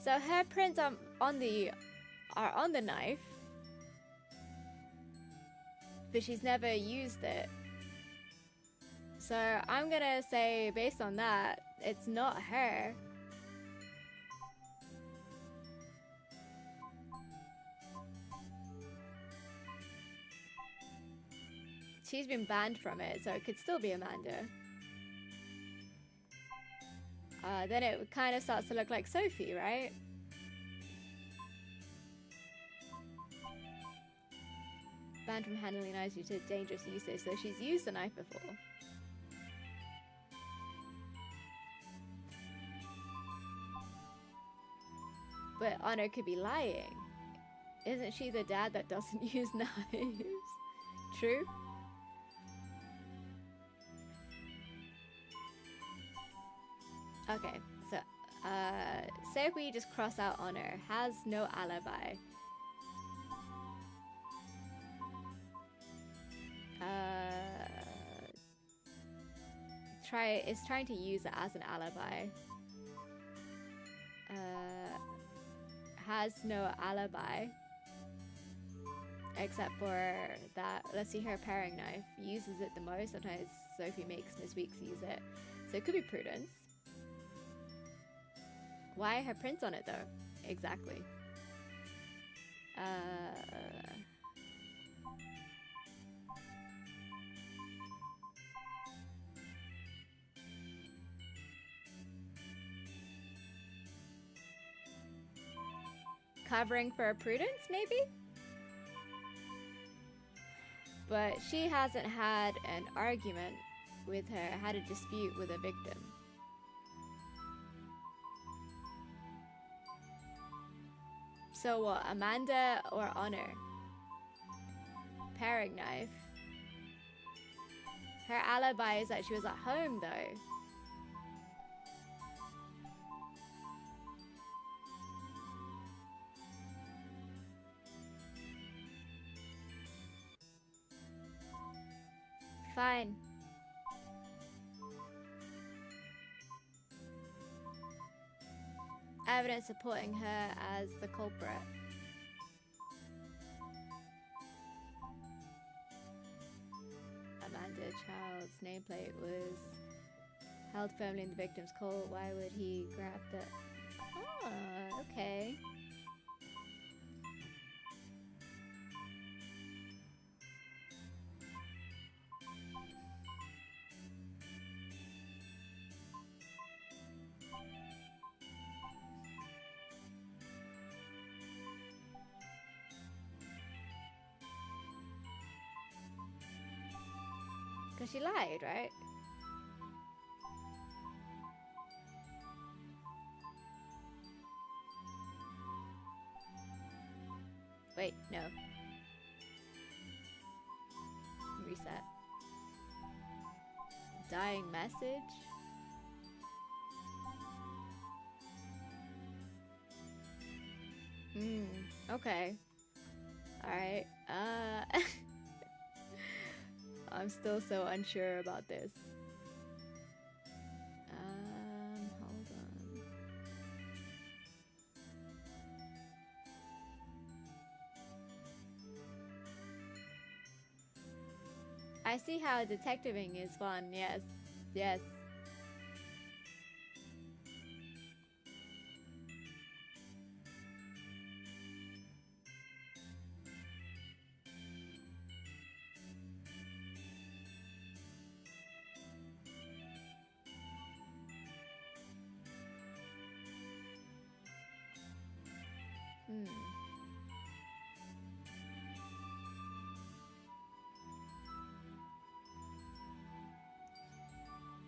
So her prints are on the knife, but she's never used it. So I'm gonna say, based on that, it's not her. She's been banned from it, so it could still be Amanda. Then it kind of starts to look like Sophie, right? Banned from handling knives due to dangerous usage, so she's used the knife before. But Honor could be lying. Isn't she the dad that doesn't use knives? True? Okay, so say if we just cross out Honor, has no alibi. Is trying to use it as an alibi. Has no alibi. Except for that, let's see, her paring knife. Uses it the most. Sometimes Sophie makes Miss Weeks use it. So it could be Prudence. Why her prints on it though? Exactly. Covering for Prudence, maybe? But she hasn't had an argument with her, had a dispute with a victim. So what, Amanda or Honor? Paring knife. Her alibi is that she was at home though. Fine. evidence supporting her as the culprit. Amanda Child's nameplate was held firmly in the victim's coat. Why would he grab the... Oh, okay. Because she lied, right? Wait, no. Reset. Dying message? Okay. Alright, I'm still so unsure about this. Hold on. I see how detectiving is fun, yes. Yes.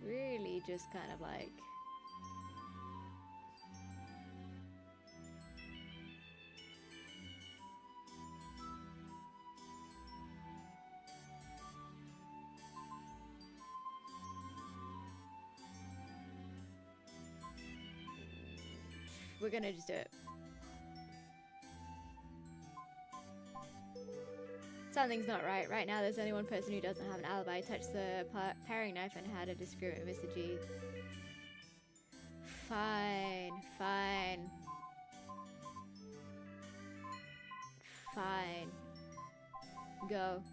Really just kind of like... We're gonna just do it. Something's not right. Right now, there's only one person who doesn't have an alibi. Touched the paring knife and had a disagreement with Mr. G. Fine, fine. Fine. Go.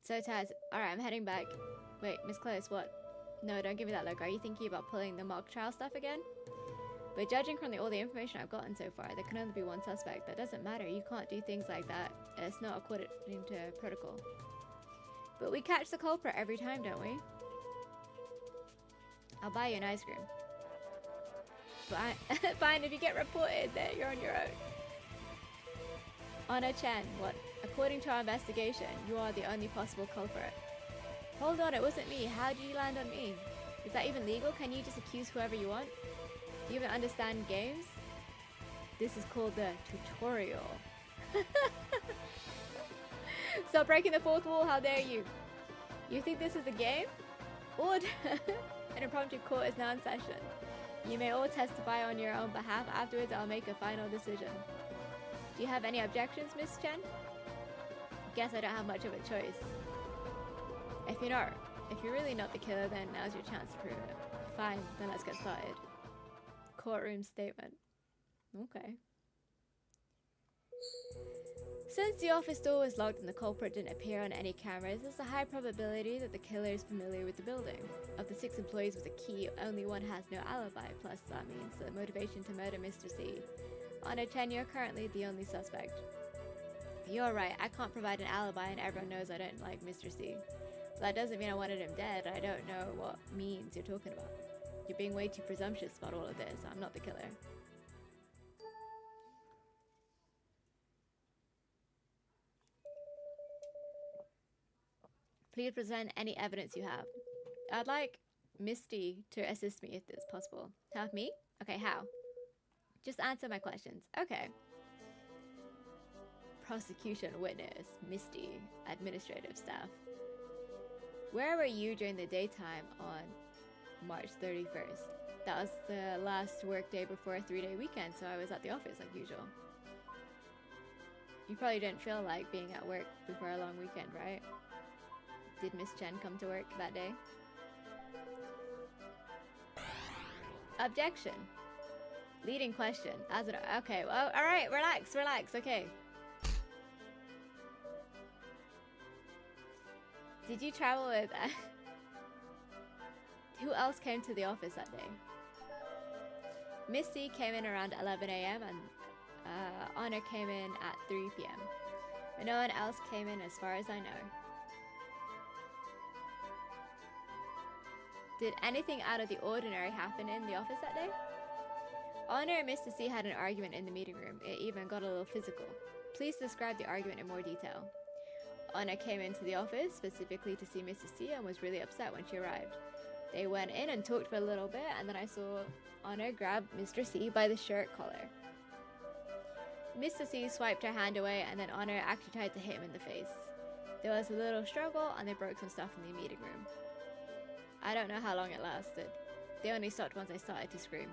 So Taz, alright, I'm heading back. Wait, Miss Close, what? No, don't give me that look. Are you thinking about pulling the mock trial stuff again? But judging from all the information I've gotten so far, there can only be one suspect. That doesn't matter. You can't do things like that. It's not according to protocol. But we catch the culprit every time, don't we? I'll buy you an ice cream. Fine, fine, if you get reported, then you're on your own. Anna Chen, what? According to our investigation, you are the only possible culprit. Hold on, it wasn't me. How did you land on me? Is that even legal? Can you just accuse whoever you want? Do you even understand games? This is called the tutorial. Stop breaking the fourth wall, how dare you? You think this is a game? Order! An impromptu court is now in session. You may all testify on your own behalf. Afterwards, I'll make a final decision. Do you have any objections, Miss Chen? Guess I don't have much of a choice. If you're really not the killer, then now's your chance to prove it. Fine, then let's get started. Courtroom statement. Okay. Since the office door was locked and the culprit didn't appear on any cameras, there's a high probability that the killer is familiar with the building. Of the 6 employees with a key, only one has no alibi, plus that means the motivation to murder Mr. C. Anna Chen, you're currently the only suspect. You're right, I can't provide an alibi and everyone knows I don't like Mr. C. But that doesn't mean I wanted him dead. I don't know what means you're talking about. You're being way too presumptuous about all of this. I'm not the killer. Please present any evidence you have. I'd like Misty to assist me if it's possible. Have me? Okay, how? Just answer my questions. Okay. Prosecution witness, Misty, administrative staff. Where were you during the daytime on March 31st? That was the last work day before a 3-day weekend, so I was at the office like usual. You probably didn't feel like being at work before a long weekend, right? Did Miss Chen come to work that day? Objection. Leading question. As it, okay, well, all right, relax, okay. Did you travel with... Who else came to the office that day? Misty came in around 11 a.m. and Honor came in at 3 p.m. But no one else came in as far as I know. Did anything out of the ordinary happen in the office that day? Honor and Mr. C had an argument in the meeting room. It even got a little physical. Please describe the argument in more detail. Honor came into the office specifically to see Mr. C and was really upset when she arrived. They went in and talked for a little bit, and then I saw Honor grab Mr. C by the shirt collar. Mr. C swiped her hand away, and then Honor actually tried to hit him in the face. There was a little struggle, and they broke some stuff in the meeting room. I don't know how long it lasted. They only stopped once I started to scream.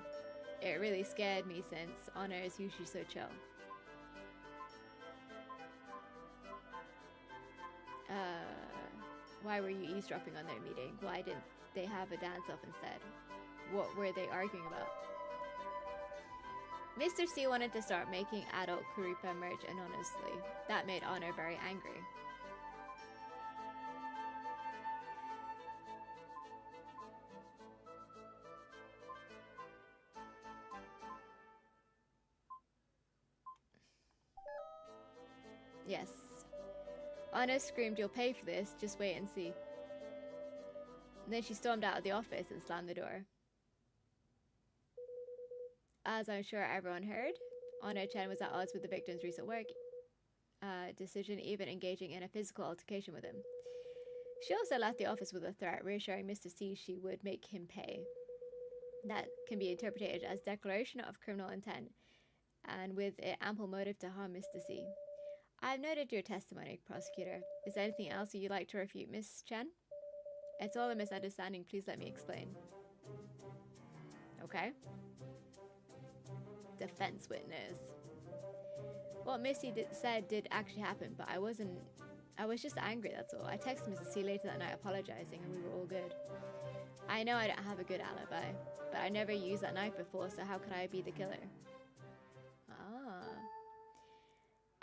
It really scared me since Honor is usually so chill. Why were you eavesdropping on their meeting? Why didn't they have a dance-off instead? What were they arguing about? Mr. C wanted to start making adult Kuripa merch anonymously. That made Honor very angry. Yes. Honor screamed, "You'll pay for this, just wait and see." And then she stormed out of the office and slammed the door. As I'm sure everyone heard, Honor Chen was at odds with the victim's recent work decision, even engaging in a physical altercation with him. She also left the office with a threat, reassuring Mr. C she would make him pay. That can be interpreted as declaration of criminal intent, and with it ample motive to harm Mr. C. I've noted your testimony, prosecutor. Is there anything else you'd like to refute, Miss Chen? It's all a misunderstanding. Please let me explain. Okay. Defense witness. What Missy said did actually happen, but I was just angry, that's all. I texted Mrs. C later that night apologizing, and we were all good. I know I don't have a good alibi, but I never used that knife before, so how could I be the killer?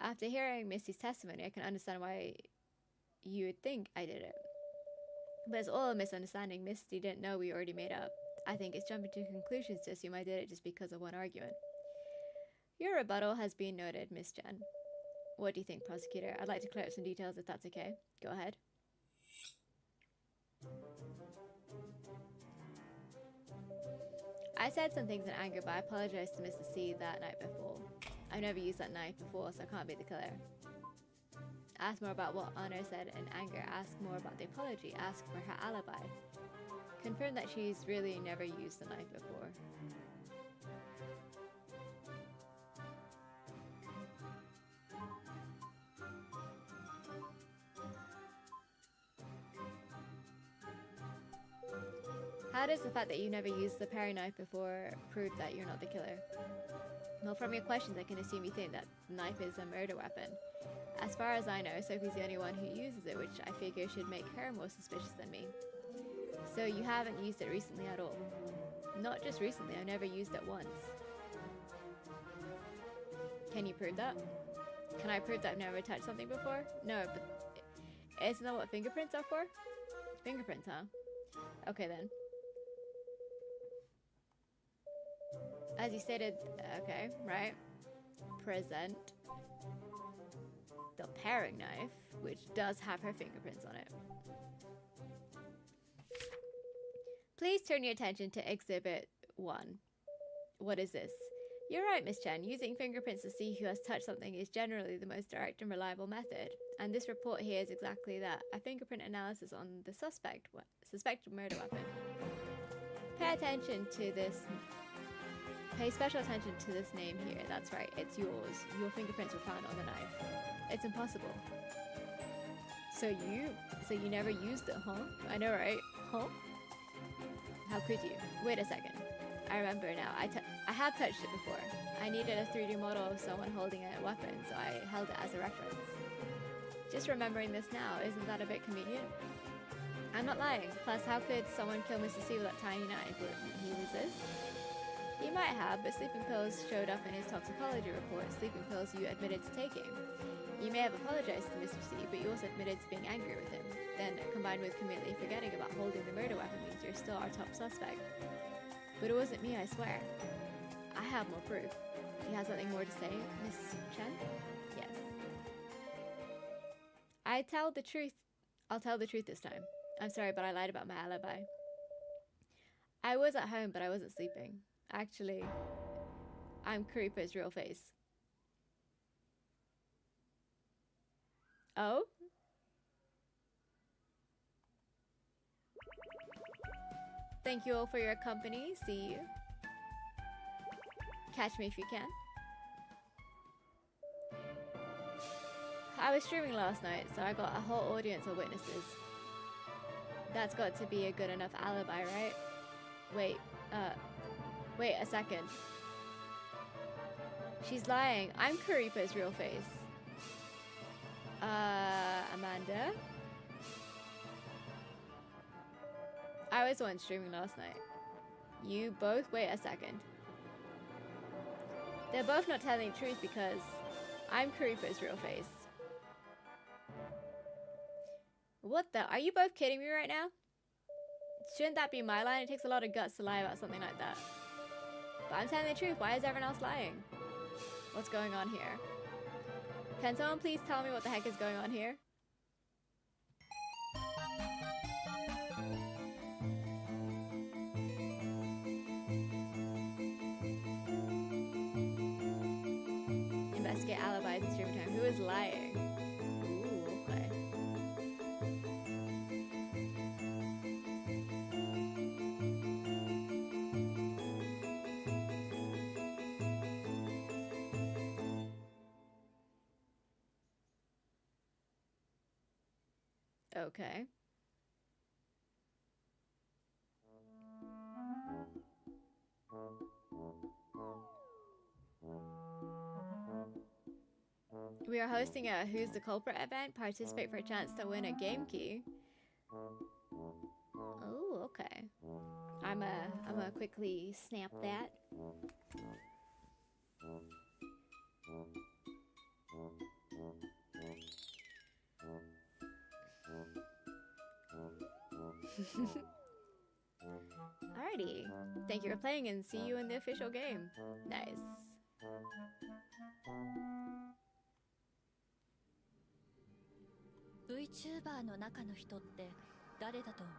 After hearing Misty's testimony, I can understand why you would think I did it. But it's all a misunderstanding. Misty didn't know we already made up. I think it's jumping to conclusions to assume I did it just because of one argument. Your rebuttal has been noted, Miss Chen. What do you think, prosecutor? I'd like to clear up some details if that's okay. Go ahead. I said some things in anger, but I apologized to Mr. C that night before. I've never used that knife before, so I can't be the killer. Ask more about what Honor said in anger. Ask more about the apology. Ask for her alibi. Confirm that she's really never used the knife before. How does the fact that you never used the paring knife before prove that you're not the killer? Well, from your questions, I can assume you think that the knife is a murder weapon. As far as I know, Sophie's the only one who uses it, which I figure should make her more suspicious than me. So you haven't used it recently at all? Not just recently, I've never used it once. Can you prove that? Can I prove that I've never touched something before? No, but isn't that what fingerprints are for? Fingerprints, huh? Okay then. As you stated, okay, right? Present the paring knife, which does have her fingerprints on it. Please turn your attention to Exhibit 1. What is this? You're right, Miss Chen. Using fingerprints to see who has touched something is generally the most direct and reliable method. And this report here is exactly that. A fingerprint analysis on the suspected murder weapon. Pay special attention to this name here. That's right, it's yours. Your fingerprints were found on the knife. It's impossible. So you never used it, huh? I know, right? Huh? How could you? Wait a second. I remember now. I have touched it before. I needed a 3D model of someone holding a weapon, so I held it as a reference. Just remembering this now, isn't that a bit convenient? I'm not lying. Plus, how could someone kill Mr. C with that tiny knife? Would he resist? He might have, but sleeping pills showed up in his toxicology report, sleeping pills you admitted to taking. You may have apologized to Mr. C, but you also admitted to being angry with him. Then, combined with completely forgetting about holding the murder weapon means you're still our top suspect. But it wasn't me, I swear. I have more proof. Do you have something more to say, Miss Chen? Yes. I'll tell the truth this time. I'm sorry, but I lied about my alibi. I was at home, but I wasn't sleeping. Actually, I'm Kuriko's real face. Oh? Thank you all for your company. See you. Catch me if you can. I was streaming last night, so I got a whole audience of witnesses. That's got to be a good enough alibi, right? Wait a second. She's lying. I'm Kuripa's real face. Amanda? I was the one streaming last night. You both? Wait a second. They're both not telling the truth because I'm Kuripa's real face. What the? Are you both kidding me right now? Shouldn't that be my line? It takes a lot of guts to lie about something like that. But I'm telling the truth. Why is everyone else lying? What's going on here? Can someone please tell me what the heck is going on here? Investigate alibis in stream time. Who is lying? Ooh, okay. Okay. We are hosting a Who's the Culprit event. Participate for a chance to win a game key. Oh, okay. I'm a quickly snap that. Alrighty. Thank you for playing and see you in the official game. Nice. VTuber の中の人って誰だと思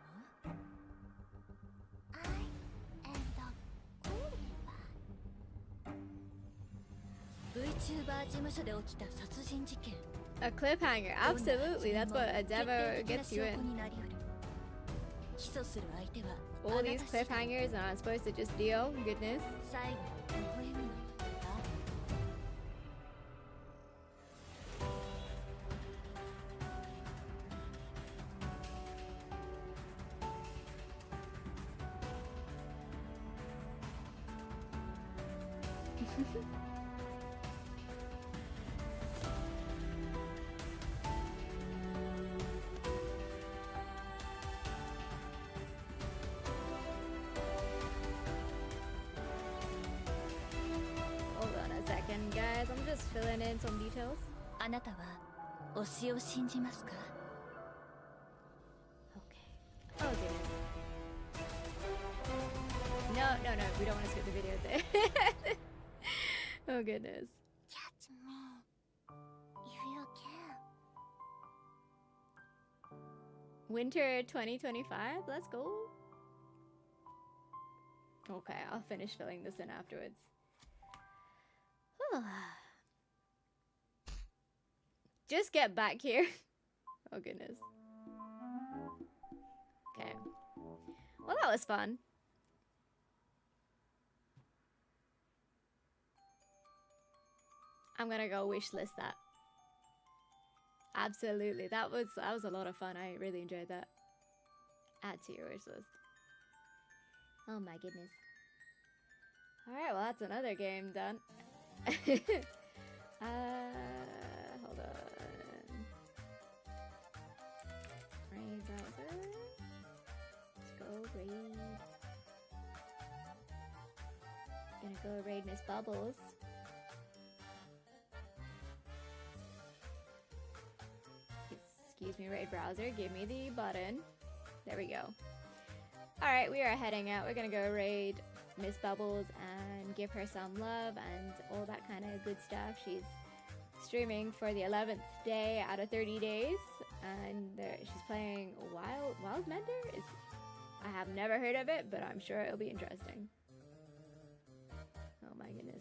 う？ I am the VTuber 事務所で起きた殺人事件。 A cliffhanger. Absolutely. That's what a demo gets you in. 起訴する相手は All these cliffhangers and I'm supposed to just deal. Goodness. 最後微笑むのはHold on a second, guys. I'm just filling in some details. あなたは推しを信じますか？ Okay. Oh, goodness. No. We don't want to skip the video there. Oh, goodness. catch me if you can. Winter 2025. Let's go. Okay, I'll finish filling this in afterwards. Just get back here. Oh, goodness. Okay. Well, that was fun. I'm gonna go wish list that. Absolutely. That was a lot of fun. I really enjoyed that. Add to your wish list. Oh my goodness. Alright, well that's another game done. Hold on. Raid browser. Let's go raid. go raid Miss Bubbles. Excuse me, raid browser. Give me the button. There we go. Alright, we are heading out. We're gonna go raid Miss Bubbles and give her some love and all that kind of good stuff. She's streaming for the 11th day out of 30 days, and she's playing Wild Mender? I have never heard of it, but I'm sure it'll be interesting. Oh my goodness.